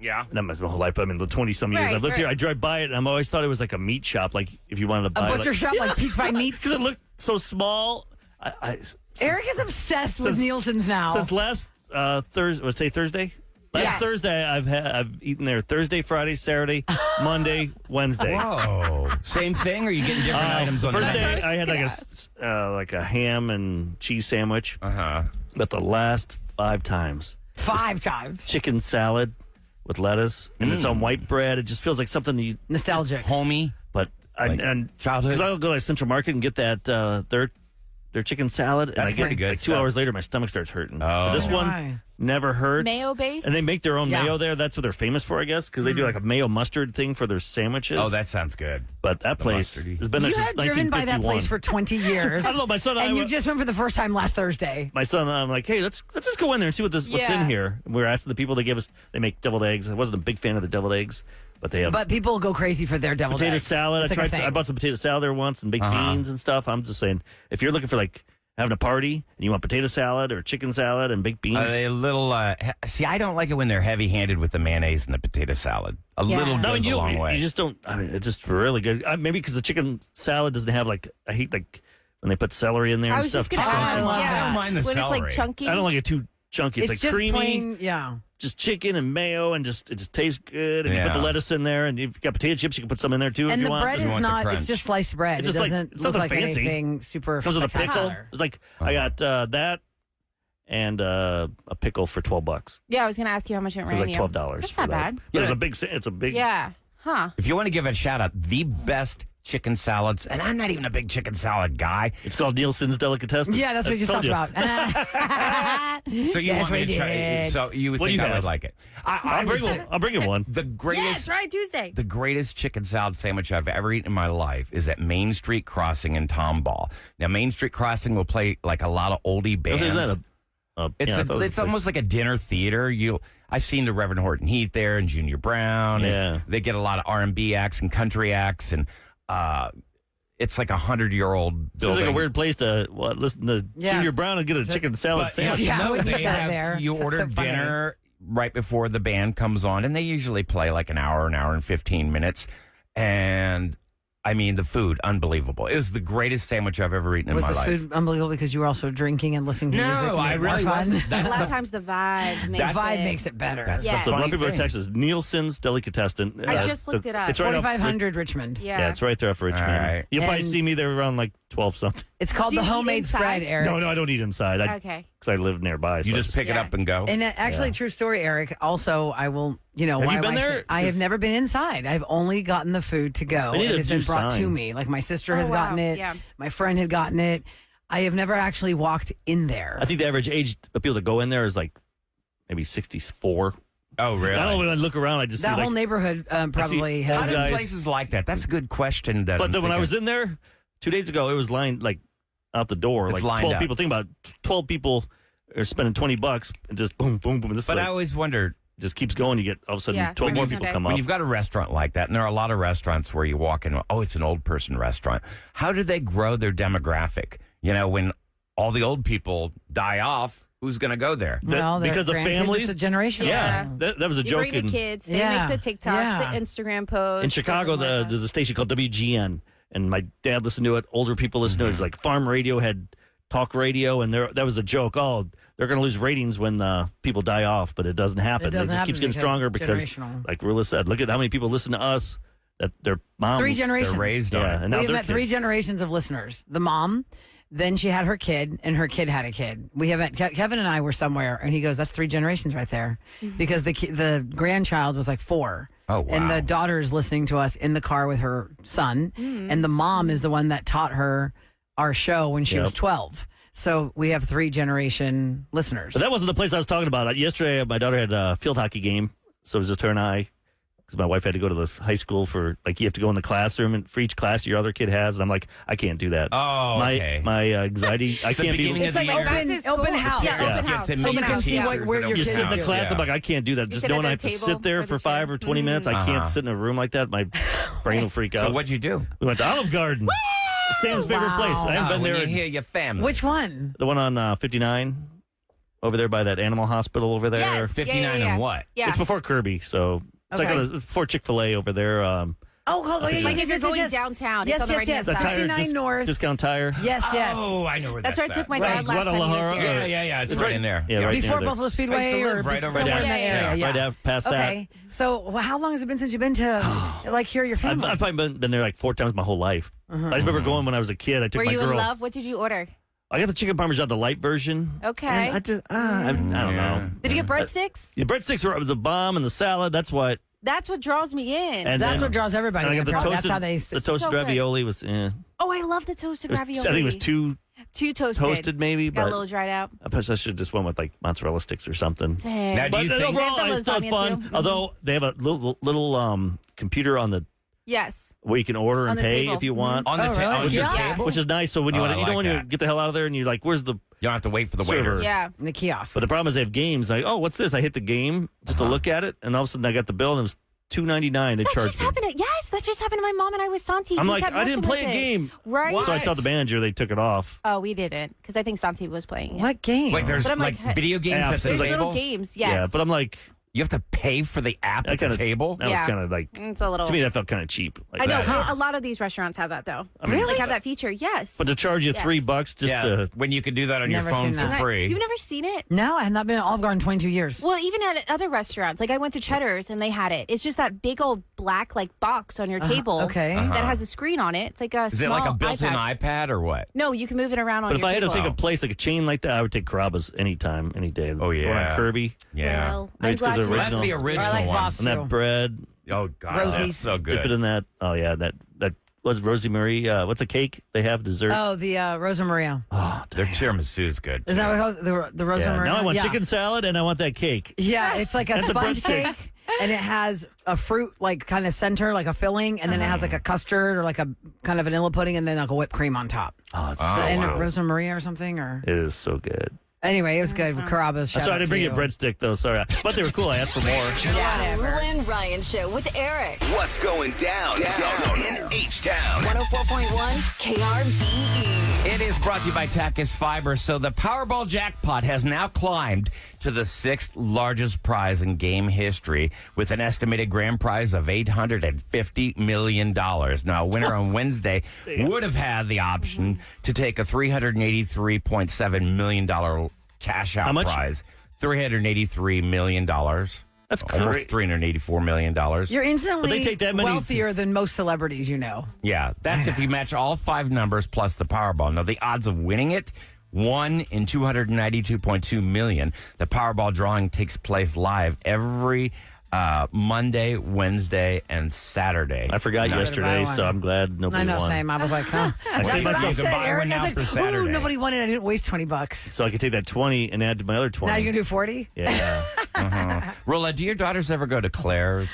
Speaker 6: Yeah.
Speaker 7: Not my whole life, but I mean, the 20-some years
Speaker 9: Right,
Speaker 7: I've lived here.
Speaker 9: right.
Speaker 7: I drive by it, and I've always thought it was like a meat shop, like if you wanted to
Speaker 8: A
Speaker 7: buy
Speaker 8: butcher shop like Pete's Fine Meats.
Speaker 7: Because it looked so small.
Speaker 8: Eric is obsessed with
Speaker 7: since-
Speaker 8: Nielsen's now.
Speaker 7: Since last Thursday, was today Thursday? Last
Speaker 8: Yes.
Speaker 7: Thursday, I've eaten there Thursday, Friday, Saturday, Monday, Wednesday.
Speaker 6: Whoa. Same thing, or are you getting different items on
Speaker 7: First
Speaker 6: the
Speaker 7: day,
Speaker 6: menu?
Speaker 7: I had like a ham and cheese sandwich.
Speaker 6: Uh-huh.
Speaker 7: But the last 5 times,
Speaker 8: 5 times.
Speaker 7: chicken salad with lettuce, and it's on white bread. It just feels like something you.
Speaker 8: Nostalgic.
Speaker 6: Homey.
Speaker 7: But
Speaker 6: Like childhood?
Speaker 7: because I'll go to Central Market and get that their chicken salad, and
Speaker 6: That's
Speaker 7: I get
Speaker 6: pretty good
Speaker 7: like 2
Speaker 6: stuff.
Speaker 7: hours later, my stomach starts hurting.
Speaker 6: Oh.
Speaker 7: But this
Speaker 8: Why?
Speaker 7: one never hurts.
Speaker 9: Mayo-based?
Speaker 7: and they make their own
Speaker 8: Yeah.
Speaker 7: mayo there. That's what they're famous for, I guess, because they do like a mayo mustard thing for their sandwiches.
Speaker 6: Oh, that sounds good.
Speaker 7: But that place
Speaker 6: mustardy.
Speaker 7: has been there
Speaker 8: You
Speaker 7: since
Speaker 8: have driven by that
Speaker 7: 1951.
Speaker 8: place for 20 years.
Speaker 7: I don't know. My son, and
Speaker 8: And
Speaker 7: I
Speaker 8: you just went for the first time last Thursday.
Speaker 7: my son, I'm like, hey, let's just go in there and see what's
Speaker 9: Yeah.
Speaker 7: in here. And we were asking the people. They make deviled eggs. I wasn't a big fan of the deviled eggs, but they have
Speaker 8: But people go crazy for their deviled
Speaker 7: potato
Speaker 8: eggs.
Speaker 7: salad.
Speaker 8: It's
Speaker 7: I
Speaker 8: like a
Speaker 7: tried.
Speaker 8: thing.
Speaker 7: I bought some potato salad there once and baked beans and stuff. I'm just saying, if you're looking for like having a party and you want potato salad or chicken salad and baked beans,
Speaker 6: Are they a little, see, I don't like it when they're heavy-handed with the mayonnaise and the potato salad. A
Speaker 9: Yeah.
Speaker 6: little
Speaker 7: no,
Speaker 6: goes a long way.
Speaker 7: you just don't. I mean, it's just really good. Maybe because the chicken salad doesn't have like I hate like when they put celery in there
Speaker 9: I
Speaker 7: and
Speaker 9: was
Speaker 7: stuff.
Speaker 9: just going to
Speaker 7: too
Speaker 9: ask.
Speaker 7: crunchy.
Speaker 8: love
Speaker 9: yeah.
Speaker 8: that.
Speaker 6: I don't mind the
Speaker 9: when
Speaker 6: celery.
Speaker 9: it's like chunky.
Speaker 7: I don't like it too chunky. It's, like
Speaker 8: just
Speaker 7: creamy.
Speaker 8: plain, yeah.
Speaker 7: Just chicken and mayo, and it just tastes good. And you put the
Speaker 6: Yeah.
Speaker 7: lettuce in there, and if you've got potato chips, you can put some in there too
Speaker 8: And
Speaker 7: if you
Speaker 8: the
Speaker 7: want.
Speaker 8: bread
Speaker 6: Doesn't
Speaker 8: is
Speaker 6: want the
Speaker 8: not,
Speaker 6: crunch.
Speaker 8: it's just sliced bread.
Speaker 7: It's
Speaker 8: It
Speaker 7: just like-
Speaker 8: doesn't
Speaker 7: it's
Speaker 8: look
Speaker 7: nothing
Speaker 8: like
Speaker 7: fancy.
Speaker 8: anything super
Speaker 7: Comes with a pickle.
Speaker 8: spectacular.
Speaker 7: It's like I got that and a pickle for $12.
Speaker 9: Yeah, I was going to ask you how much it
Speaker 7: So
Speaker 9: ran
Speaker 7: it's like
Speaker 9: you.
Speaker 7: $12.
Speaker 9: That's
Speaker 7: for
Speaker 9: not
Speaker 7: that.
Speaker 9: bad.
Speaker 7: But it's a big.
Speaker 9: Yeah. Huh.
Speaker 6: If you want to give a shout out, the best chicken salads, and I'm not even a big chicken salad guy.
Speaker 7: It's called Nielsen's Delicatessen.
Speaker 8: Yeah, that's what we just
Speaker 7: told
Speaker 8: talked
Speaker 7: you.
Speaker 8: about.
Speaker 6: So you
Speaker 8: Yes,
Speaker 6: want me
Speaker 8: we
Speaker 6: to try?
Speaker 8: did.
Speaker 6: So you would
Speaker 7: What do
Speaker 6: think
Speaker 7: you
Speaker 6: I would
Speaker 7: have?
Speaker 6: like it? I
Speaker 7: I'll
Speaker 6: would
Speaker 7: bring
Speaker 6: say
Speaker 7: one. I'll bring you one.
Speaker 6: the greatest.
Speaker 9: Yes, right, Tuesday.
Speaker 6: The greatest chicken salad sandwich I've ever eaten in my life is at Main Street Crossing in Tomball. Now, Main Street Crossing will play like a lot of oldie bands.
Speaker 7: Isn't that
Speaker 6: It's almost like a dinner theater. I've seen the Reverend Horton Heat there and Junior Brown.
Speaker 7: Yeah.
Speaker 6: And they get a lot of R&B acts and country acts, and it's like 100-year-old
Speaker 7: Seems
Speaker 6: building.
Speaker 7: like a weird place to listen to
Speaker 8: Yeah.
Speaker 7: Junior Brown and get a chicken salad
Speaker 6: But
Speaker 7: sandwich.
Speaker 8: Yeah, I
Speaker 6: no,
Speaker 8: wouldn't
Speaker 6: they
Speaker 8: put that
Speaker 6: have,
Speaker 8: there.
Speaker 6: you
Speaker 8: That's
Speaker 6: order
Speaker 8: so funny.
Speaker 6: dinner right before the band comes on, and they usually play like an hour and 15 minutes. And I mean, the food, unbelievable. It was the greatest sandwich I've ever eaten
Speaker 8: Was
Speaker 6: in
Speaker 8: the
Speaker 6: my life.
Speaker 8: food unbelievable because you were also drinking and listening to
Speaker 6: No,
Speaker 8: music? and
Speaker 6: I
Speaker 8: made it more
Speaker 6: really
Speaker 8: fun?
Speaker 6: wasn't.
Speaker 9: A
Speaker 6: That's
Speaker 9: lot
Speaker 6: the
Speaker 9: of times the vibe makes
Speaker 6: That's-
Speaker 8: vibe
Speaker 9: it.
Speaker 8: makes it better.
Speaker 6: That's
Speaker 9: Yeah.
Speaker 6: the
Speaker 7: So a lot
Speaker 6: funny
Speaker 7: of people in
Speaker 6: thing.
Speaker 7: Texas, Nielsen's Delicatessen.
Speaker 9: I just looked it up.
Speaker 7: It's right off.
Speaker 8: 4500 Richmond.
Speaker 9: Yeah.
Speaker 7: It's right there off Richmond.
Speaker 6: All right.
Speaker 7: You'll probably
Speaker 8: And-
Speaker 7: see me there around like 12 something.
Speaker 8: It's called
Speaker 9: Do
Speaker 8: the
Speaker 9: you eat
Speaker 8: homemade
Speaker 9: inside?
Speaker 8: spread, Eric.
Speaker 7: No, I don't eat inside.
Speaker 9: Okay.
Speaker 7: Because I live nearby.
Speaker 6: You
Speaker 7: so
Speaker 6: just pick it
Speaker 9: Yeah.
Speaker 6: up and go.
Speaker 8: And actually, true story, Eric. Also, I will,
Speaker 7: Have
Speaker 8: why
Speaker 7: you
Speaker 8: am
Speaker 7: been
Speaker 8: I
Speaker 7: there?
Speaker 8: say- I have
Speaker 7: 'Cause-
Speaker 8: never been inside. I've only gotten the food to go.
Speaker 7: They need
Speaker 8: and
Speaker 7: a
Speaker 8: it's been
Speaker 7: huge
Speaker 8: brought to
Speaker 7: sign.
Speaker 8: me. Like my sister
Speaker 9: Oh,
Speaker 8: has gotten
Speaker 9: wow.
Speaker 8: it.
Speaker 9: Yeah.
Speaker 8: My friend had gotten it. I have never actually walked in there.
Speaker 7: I think the average age of people that go in there is like maybe 64.
Speaker 6: Oh, really?
Speaker 7: I don't know, when I look around, I just
Speaker 8: That
Speaker 7: see
Speaker 8: whole neighborhood probably
Speaker 6: How
Speaker 8: has.
Speaker 6: do
Speaker 7: guys-
Speaker 6: places like that? That's a good question. That
Speaker 7: But
Speaker 6: I'm
Speaker 7: then when I
Speaker 6: thinking.
Speaker 7: was in there 2 days ago, it was lined like out the door.
Speaker 6: It's
Speaker 7: like
Speaker 6: lined
Speaker 7: 12
Speaker 6: up.
Speaker 7: people. Think about it, 12 people are spending $20 and just boom, boom, boom. This
Speaker 6: But
Speaker 7: like,
Speaker 6: I always wondered,
Speaker 7: just keeps going. You get all of a sudden
Speaker 9: Yeah,
Speaker 7: 12 more
Speaker 9: every
Speaker 7: people
Speaker 9: Sunday.
Speaker 7: come
Speaker 6: when
Speaker 7: up.
Speaker 6: you've got a restaurant like that, and there are a lot of restaurants where you walk in, oh, it's an old person restaurant. How do they grow their demographic? You know, when all the old people die off, who's going to go there?
Speaker 8: Well, their
Speaker 7: because the
Speaker 8: grandkids,
Speaker 7: families.
Speaker 8: it's a generation.
Speaker 7: Yeah, that was a
Speaker 9: You
Speaker 7: joke.
Speaker 9: bring the
Speaker 7: in-
Speaker 9: kids, they
Speaker 8: Yeah.
Speaker 9: make the TikToks,
Speaker 8: Yeah.
Speaker 9: the Instagram posts.
Speaker 7: In Chicago,
Speaker 9: everything like that.
Speaker 7: there's a station called WGN, and my dad listened to it. Older people listened to it. It's like farm radio had talk radio, and that was a joke. Oh, they're going to lose ratings when people die off, but it doesn't happen.
Speaker 8: It doesn't
Speaker 7: just keeps
Speaker 8: happen
Speaker 7: getting stronger
Speaker 8: because
Speaker 7: because,
Speaker 8: generational.
Speaker 7: like Rilla said, look at how many people listen to us. That their mom,
Speaker 8: 3 generations.
Speaker 6: They're raised on
Speaker 7: yeah,
Speaker 6: it.
Speaker 7: and now
Speaker 8: We've
Speaker 7: their
Speaker 8: met 3
Speaker 7: kids.
Speaker 8: generations of listeners. The mom, then she had her kid, and her kid had a kid. We have met, Kevin and I were somewhere, and he goes, "That's 3 generations right there," because the grandchild was like 4.
Speaker 6: Oh, wow.
Speaker 8: And the daughter is listening to us in the car with her son, and the mom is the one that taught her our show when she
Speaker 7: Yep.
Speaker 8: was 12. So we have 3 generation listeners.
Speaker 7: But that wasn't the place I was talking about. Yesterday, my daughter had a field hockey game, so it was just her and I. Because my wife had to go to this high school for, like, you have to go in the classroom, and for each class your other kid has. And I'm like, I can't do that.
Speaker 6: Oh, okay.
Speaker 7: My anxiety, I
Speaker 6: the
Speaker 7: can't be.
Speaker 6: beginning
Speaker 8: It's
Speaker 6: of
Speaker 8: like
Speaker 6: the year.
Speaker 8: open,
Speaker 9: Back to school.
Speaker 8: open house.
Speaker 9: Yeah,
Speaker 6: Yeah.
Speaker 9: open house.
Speaker 6: To
Speaker 8: So
Speaker 6: meet
Speaker 8: you
Speaker 6: the
Speaker 8: can see
Speaker 6: teachers
Speaker 8: where
Speaker 6: at
Speaker 8: your
Speaker 6: open
Speaker 8: kid
Speaker 7: You sit in the
Speaker 8: is.
Speaker 7: class,
Speaker 6: Yeah.
Speaker 7: I'm like, I can't do that. Just
Speaker 9: sit
Speaker 7: knowing
Speaker 9: at
Speaker 7: I
Speaker 9: a
Speaker 7: have to
Speaker 9: table
Speaker 7: sit there
Speaker 9: or
Speaker 7: for
Speaker 9: the
Speaker 7: 5
Speaker 9: chair.
Speaker 7: or 20 minutes. I can't sit in a room like that. My brain will freak out.
Speaker 6: So what'd you do?
Speaker 7: We went to Olive Garden. Sam's favorite
Speaker 8: Wow.
Speaker 7: place. I haven't been
Speaker 6: when
Speaker 7: there.
Speaker 6: you hear your family.
Speaker 8: Which one?
Speaker 7: The one on 59 over there by that animal hospital over there.
Speaker 9: Yes.
Speaker 6: 59
Speaker 9: yeah.
Speaker 6: and what?
Speaker 9: Yeah.
Speaker 7: It's before Kirby, so it's
Speaker 8: Okay.
Speaker 7: it's before Chick-fil-A over there.
Speaker 8: Yeah,
Speaker 9: Like if you're going downtown,
Speaker 8: Yes,
Speaker 9: it's on the
Speaker 8: yes,
Speaker 9: right-hand
Speaker 8: yes.
Speaker 9: side.
Speaker 8: 59 North.
Speaker 7: Discount Tire.
Speaker 8: Yes, yes.
Speaker 6: Oh, I know where
Speaker 9: That's where I
Speaker 6: at.
Speaker 9: took my
Speaker 7: Right,
Speaker 9: dad last time he
Speaker 7: Guadalajara.
Speaker 9: was here.
Speaker 6: Yeah. It's
Speaker 7: It's
Speaker 6: right
Speaker 7: right-
Speaker 6: in there.
Speaker 7: yeah, right
Speaker 8: Before
Speaker 7: near there.
Speaker 8: Buffalo Speedway
Speaker 6: I used to
Speaker 8: or
Speaker 6: live right over
Speaker 8: somewhere
Speaker 6: there.
Speaker 8: in that
Speaker 9: Yeah,
Speaker 8: area.
Speaker 7: yeah. Right past that.
Speaker 8: Okay. So how long has it been since you've been to like hear your family?
Speaker 7: I've probably been there like 4 times my whole life. I just remember going when I was a kid. I took
Speaker 9: Were
Speaker 7: my
Speaker 9: you
Speaker 7: girl.
Speaker 9: in love? What did you order?
Speaker 7: I got the chicken parmesan, the light version.
Speaker 9: Okay.
Speaker 7: And I just, I don't know.
Speaker 9: Did you get breadsticks?
Speaker 7: The breadsticks were the bomb and the salad. That's what.
Speaker 9: That's what draws me in.
Speaker 7: And
Speaker 8: That's
Speaker 7: then-
Speaker 8: what draws everybody
Speaker 7: and I
Speaker 8: in.
Speaker 7: got the
Speaker 8: Probably.
Speaker 7: toasted.
Speaker 8: That's how they.
Speaker 7: The toasted
Speaker 9: So good.
Speaker 7: ravioli was.
Speaker 9: Oh, I love the toasted
Speaker 7: I
Speaker 9: ravioli.
Speaker 7: think it was too
Speaker 9: Too toasted.
Speaker 7: toasted, maybe.
Speaker 9: Got a
Speaker 7: But
Speaker 9: little dried out.
Speaker 7: I suppose I should have just went with like mozzarella sticks or something.
Speaker 9: Dang.
Speaker 6: Now, do
Speaker 7: But
Speaker 6: you think
Speaker 7: overall,
Speaker 9: They have the
Speaker 7: I still had
Speaker 9: lasagna
Speaker 7: fun.
Speaker 9: too.
Speaker 7: Although they have a little computer on the
Speaker 9: Yes.
Speaker 7: where you can order
Speaker 9: On
Speaker 7: and
Speaker 9: the
Speaker 7: pay
Speaker 9: table.
Speaker 7: if you want.
Speaker 6: on the
Speaker 8: Oh, really?
Speaker 6: on
Speaker 7: which,
Speaker 6: your
Speaker 8: Yeah.
Speaker 6: table?
Speaker 7: which is nice. So when you
Speaker 6: Oh,
Speaker 7: want,
Speaker 6: I
Speaker 7: you don't
Speaker 6: like
Speaker 7: want to
Speaker 6: that.
Speaker 7: get the hell out of there, and you're like, "Where's the?"
Speaker 6: You don't have to wait for the
Speaker 7: Server.
Speaker 6: waiter.
Speaker 9: Yeah.
Speaker 8: In the kiosk.
Speaker 7: But the problem is they have games. Like, oh, what's this? I hit the game just to look at it, and all of a sudden I got the bill, and it was $2.99. They
Speaker 9: That
Speaker 7: charged
Speaker 9: just
Speaker 7: me.
Speaker 9: happened. Yes, that just happened to my mom and I with Santi.
Speaker 7: I'm
Speaker 9: He
Speaker 7: like,
Speaker 9: kept
Speaker 7: I didn't
Speaker 9: messing
Speaker 7: play a
Speaker 9: with it.
Speaker 7: game.
Speaker 9: Right?
Speaker 7: So I told the manager they took it off.
Speaker 9: Oh, we didn't because I think Santi was playing it.
Speaker 8: What game?
Speaker 6: Wait, there's
Speaker 9: But I'm
Speaker 6: like
Speaker 9: like,
Speaker 6: video games
Speaker 7: apps.
Speaker 6: at the
Speaker 9: There's
Speaker 6: table?
Speaker 9: little games. Yes.
Speaker 7: Yeah, but I'm like,
Speaker 6: You have to pay for the app
Speaker 7: I
Speaker 6: at the
Speaker 7: kinda-
Speaker 6: table?
Speaker 7: that
Speaker 9: Yeah.
Speaker 7: was kind of like
Speaker 9: It's a little.
Speaker 7: to me that felt kind of cheap. Like,
Speaker 9: I know
Speaker 6: that.
Speaker 9: a lot of these restaurants have that though.
Speaker 8: Really?
Speaker 9: Like have that feature. Yes.
Speaker 7: But to charge you
Speaker 9: Yes.
Speaker 7: $3 just
Speaker 6: Yeah,
Speaker 7: to
Speaker 6: when you could do that on your
Speaker 8: Never
Speaker 6: phone
Speaker 8: seen
Speaker 6: for
Speaker 8: that.
Speaker 6: free.
Speaker 9: You've never seen it?
Speaker 8: No, I have not been at Olive Garden in 22 years.
Speaker 9: Well, even at other restaurants, like I went to Cheddar's and they had it. It's just that big old black like box on your table.
Speaker 8: okay.
Speaker 9: That has a screen on it. It's like a.
Speaker 6: Is it like a
Speaker 9: small
Speaker 6: built-in
Speaker 9: iPad.
Speaker 6: iPad or what?
Speaker 9: No, you can move it around on
Speaker 7: But if
Speaker 9: your
Speaker 7: I had to
Speaker 9: table.
Speaker 7: take a place like a chain like that, I would take Carrabba's anytime, any day.
Speaker 6: Oh, yeah.
Speaker 7: Or on Kirby.
Speaker 6: Yeah.
Speaker 9: Well,
Speaker 7: Maybe
Speaker 9: I'm
Speaker 7: it's 'cause
Speaker 9: glad
Speaker 7: they're
Speaker 9: you-
Speaker 6: That's the
Speaker 7: original.
Speaker 6: original
Speaker 8: I like
Speaker 6: one.
Speaker 8: Voss.
Speaker 7: And that
Speaker 8: True.
Speaker 7: bread,
Speaker 6: Oh, God.
Speaker 8: Rosie's.
Speaker 6: That's so good.
Speaker 7: dip it in that. Oh, yeah. That was Rosie Marie. What's a cake they have? Dessert.
Speaker 8: Oh, the Rosa Maria.
Speaker 6: Their tiramisu is good.
Speaker 8: Is that
Speaker 6: too.
Speaker 8: what it was? The Rosa
Speaker 7: yeah.
Speaker 8: Maria?
Speaker 7: Now I want
Speaker 8: yeah.
Speaker 7: chicken salad and I want that cake.
Speaker 8: Yeah, it's like a
Speaker 7: And the
Speaker 8: sponge
Speaker 7: breadsticks.
Speaker 8: cake, and it has a fruit like kind of center, like a filling, and then it has like a custard or like a kind of vanilla pudding, and then like a whipped cream on top.
Speaker 7: Oh, it's
Speaker 8: and
Speaker 6: wow.
Speaker 8: Rosa Maria or something, or
Speaker 7: It is so good.
Speaker 8: anyway, it was good. Carrabba's.
Speaker 7: I'm sorry, I didn't bring you a breadstick though. Sorry, but they were cool. I asked for more.
Speaker 2: Rula and Ryan Show with Eric.
Speaker 1: What's going down in H-Town?
Speaker 2: 104.1 KRBE.
Speaker 6: It is brought to you by Takis Fiber. So the Powerball jackpot has now climbed to the 6th largest prize in game history with an estimated grand prize of $850 million. Now, a winner on Wednesday would have had the option to take a $383.7 million cash out
Speaker 7: How much?
Speaker 6: prize. $383 million.
Speaker 7: That's
Speaker 6: almost
Speaker 7: great.
Speaker 6: $384 million.
Speaker 8: You're instantly
Speaker 7: But they take that many-
Speaker 8: wealthier than most celebrities, you know.
Speaker 6: Yeah, that's if you match all 5 numbers plus the Powerball. Now, the odds of winning it, 1 in 292.2 million. The Powerball drawing takes place live every Monday, Wednesday, and Saturday.
Speaker 7: I forgot
Speaker 6: Now,
Speaker 7: yesterday,
Speaker 8: one.
Speaker 7: so I'm glad nobody
Speaker 8: I know,
Speaker 7: won.
Speaker 8: same. I was like, huh.
Speaker 7: I
Speaker 8: That's
Speaker 7: saved
Speaker 8: what I
Speaker 7: myself.
Speaker 8: said,
Speaker 6: You can buy
Speaker 8: Eric.
Speaker 6: one now
Speaker 8: I was
Speaker 6: for
Speaker 8: like,
Speaker 6: Saturday.
Speaker 8: ooh, nobody wanted. I didn't waste $20.
Speaker 7: So I could take that 20 and add to my other 20.
Speaker 8: Now you're gonna do 40.
Speaker 7: Yeah.
Speaker 6: Rolla, do your daughters ever go to Claire's?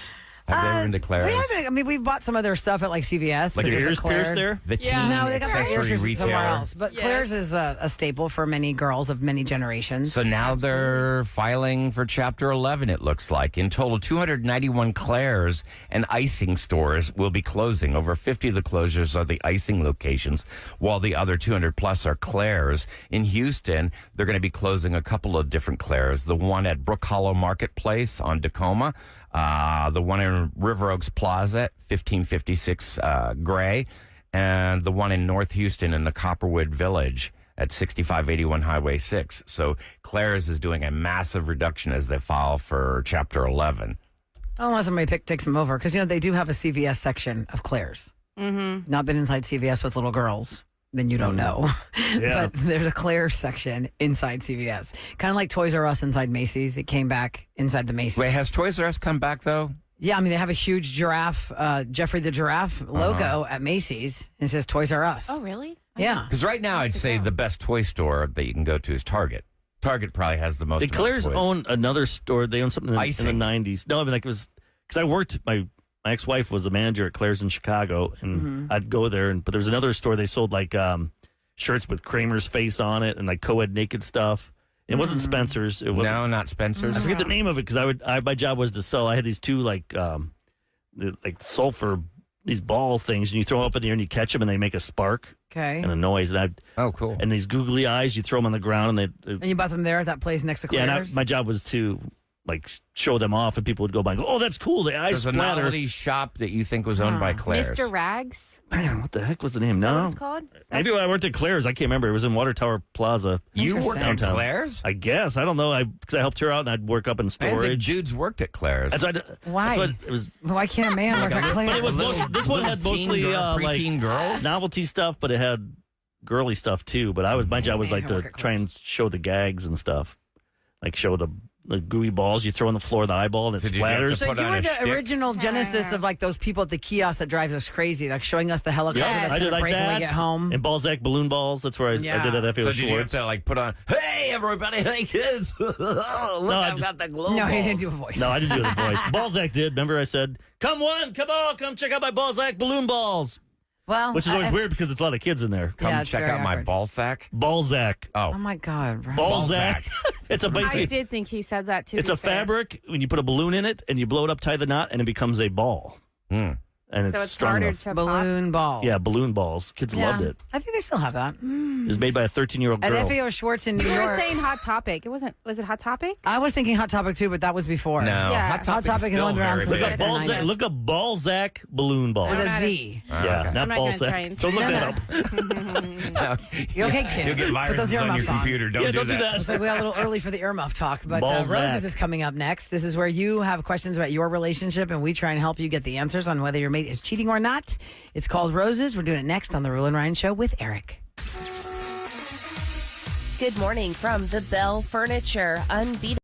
Speaker 6: Have they ever been to Claire's?
Speaker 8: We've bought some of their stuff at like CVS.
Speaker 7: Like your
Speaker 8: There's a
Speaker 7: ears pierced
Speaker 8: Claire's.
Speaker 7: there?
Speaker 6: The teen
Speaker 8: No, they got their ears
Speaker 6: accessory
Speaker 8: pierced somewhere
Speaker 6: retailer.
Speaker 8: else. But Claire's is a staple for many girls of many generations.
Speaker 6: So now they're filing for Chapter 11, it looks like. In total, 291 Claire's and icing stores will be closing. Over 50 of the closures are the icing locations, while the other 200 plus are Claire's. In Houston, they're going to be closing a couple of different Claire's. The one at Brook Hollow Marketplace on Tacoma, the one in River Oaks Plaza, 1556 Gray, and the one in North Houston in the Copperwood Village at 6581 Highway 6. So Claire's is doing a massive reduction as they file for Chapter 11.
Speaker 8: Unless somebody takes them over. Because, they do have a CVS section of Claire's. Mm-hmm. Not been inside CVS with little girls. Then you don't know.
Speaker 7: Yeah.
Speaker 8: But there's a Claire's section inside CVS. Kind of like Toys R Us inside Macy's. It came back inside the Macy's.
Speaker 6: Wait, has Toys R Us come back, though?
Speaker 8: Yeah, they have a huge giraffe, Jeffrey the Giraffe logo at Macy's. It says Toys R Us.
Speaker 9: Oh, really?
Speaker 8: Yeah.
Speaker 6: Because right now, I'd say the best toy store that you can go to is Target. Target probably has the most.
Speaker 7: Did Claire's own another store? They owned something in the 90s. No, it was because I worked. My ex-wife was the manager at Claire's in Chicago, and I'd go there. But there was another store. They sold like shirts with Kramer's face on it and like co-ed naked stuff. It wasn't Spencer's. It wasn't.
Speaker 6: No, not Spencer's.
Speaker 7: I forget the name of it because my job was to sell. I had these two like sulfur, these ball things, and you throw them up in the air and you catch them and they make a spark
Speaker 8: Okay.
Speaker 7: and a noise. And
Speaker 6: Oh, cool.
Speaker 7: and these googly eyes, you throw them on the ground and they
Speaker 8: And you bought them there at that place next to
Speaker 7: yeah.
Speaker 8: Claire's?
Speaker 7: And my job was to like show them off, and people would go by and go, "Oh, that's cool." The eyes
Speaker 6: There's a
Speaker 7: splatter.
Speaker 6: novelty shop that you think was owned by Claire's.
Speaker 9: Mr. Rags?
Speaker 7: Man, what the heck was the name?
Speaker 9: Is that
Speaker 7: No,
Speaker 9: what it's called?
Speaker 7: maybe when I worked at Claire's, I can't remember. It was in Water Tower Plaza.
Speaker 6: You worked at
Speaker 7: Downtown.
Speaker 6: Claire's?
Speaker 7: I guess I don't know. Because I helped her out, and I'd work up in
Speaker 6: I didn't think
Speaker 7: storage.
Speaker 6: dudes worked at Claire's.
Speaker 7: That's
Speaker 8: Why?
Speaker 7: That's what it was.
Speaker 8: Why can't a man work at Claire's?
Speaker 7: But it was this one had mostly
Speaker 6: preteen girls?
Speaker 7: novelty stuff, but it had girly stuff too. But my job was like to try and show the gags and stuff, like show the gooey balls you throw on the floor of the eyeball and it
Speaker 6: So did you have to
Speaker 7: splatters.
Speaker 8: So
Speaker 6: put
Speaker 8: you
Speaker 6: on
Speaker 8: were
Speaker 6: a
Speaker 8: the
Speaker 6: shtick?
Speaker 8: original genesis of like those people at the kiosk that drives us crazy, like showing us the helicopter that's
Speaker 7: I did
Speaker 8: going to
Speaker 7: like
Speaker 8: break when
Speaker 7: that.
Speaker 8: we get home.
Speaker 7: And Balzac balloon balls. That's where I did it at FAO
Speaker 6: So did you have
Speaker 7: Schwartz.
Speaker 6: to like put on, hey, everybody, hey, kids. Look, I've got the glow
Speaker 8: No, he
Speaker 6: balls.
Speaker 8: didn't do a voice.
Speaker 7: No, I didn't do the voice. Balzac did. Remember I said, come check out my Balzac balloon balls.
Speaker 8: Well,
Speaker 7: Which is always weird because it's a lot of kids in there.
Speaker 6: Come
Speaker 8: Yeah, it's
Speaker 6: check
Speaker 8: very
Speaker 6: out my
Speaker 8: awkward.
Speaker 6: ball sack.
Speaker 7: Balzac.
Speaker 6: Oh,
Speaker 8: Oh my God. Right.
Speaker 7: Balzac. It's a
Speaker 9: I
Speaker 7: basic.
Speaker 9: did think he said that too.
Speaker 7: It's a fabric when you put a balloon in it and you blow it up, tie the knot, and it becomes a ball. And
Speaker 9: So
Speaker 7: it's
Speaker 9: it's
Speaker 7: strong
Speaker 9: harder
Speaker 7: enough.
Speaker 9: to pop.
Speaker 8: Balloon ball.
Speaker 7: Yeah, balloon balls. Kids
Speaker 8: Yeah.
Speaker 7: loved it.
Speaker 8: I think they still have that.
Speaker 7: It was made by a 13-year-old
Speaker 8: At
Speaker 7: girl.
Speaker 8: FAO Schwartz in New
Speaker 9: You were
Speaker 8: York.
Speaker 9: saying Hot Topic. It wasn't. Was it Hot Topic?
Speaker 8: I was thinking Hot Topic too, but that was before.
Speaker 6: no.
Speaker 9: Yeah.
Speaker 6: Hot Topic,
Speaker 8: Topic has
Speaker 6: still
Speaker 8: been around
Speaker 6: very
Speaker 8: since
Speaker 6: big.
Speaker 8: like
Speaker 7: Balzac, look up Balzac balloon balls.
Speaker 8: With
Speaker 9: I'm
Speaker 8: a
Speaker 9: not
Speaker 8: Z.
Speaker 7: Yeah,
Speaker 6: okay.
Speaker 7: not
Speaker 9: I'm not gonna
Speaker 7: Balzac.
Speaker 9: try and-
Speaker 7: Don't look
Speaker 8: No,
Speaker 7: that
Speaker 8: no.
Speaker 7: up.
Speaker 8: You okay, kids?
Speaker 6: You'll get
Speaker 8: Put
Speaker 6: viruses
Speaker 8: those
Speaker 6: on your
Speaker 8: earmuffs on.
Speaker 6: computer. Don't
Speaker 7: Yeah,
Speaker 6: do
Speaker 7: don't do that.
Speaker 8: It's like we got a little early for the earmuff talk, but
Speaker 7: Balzac.
Speaker 8: Roses is coming up next. This is where you have questions about your relationship, and we try and help you get the answers on whether your mate is cheating or not. It's called Roses. We're doing it next on the Rule and Ryan Show with Eric.
Speaker 5: Good morning from the Bell Furniture. Unbeatable.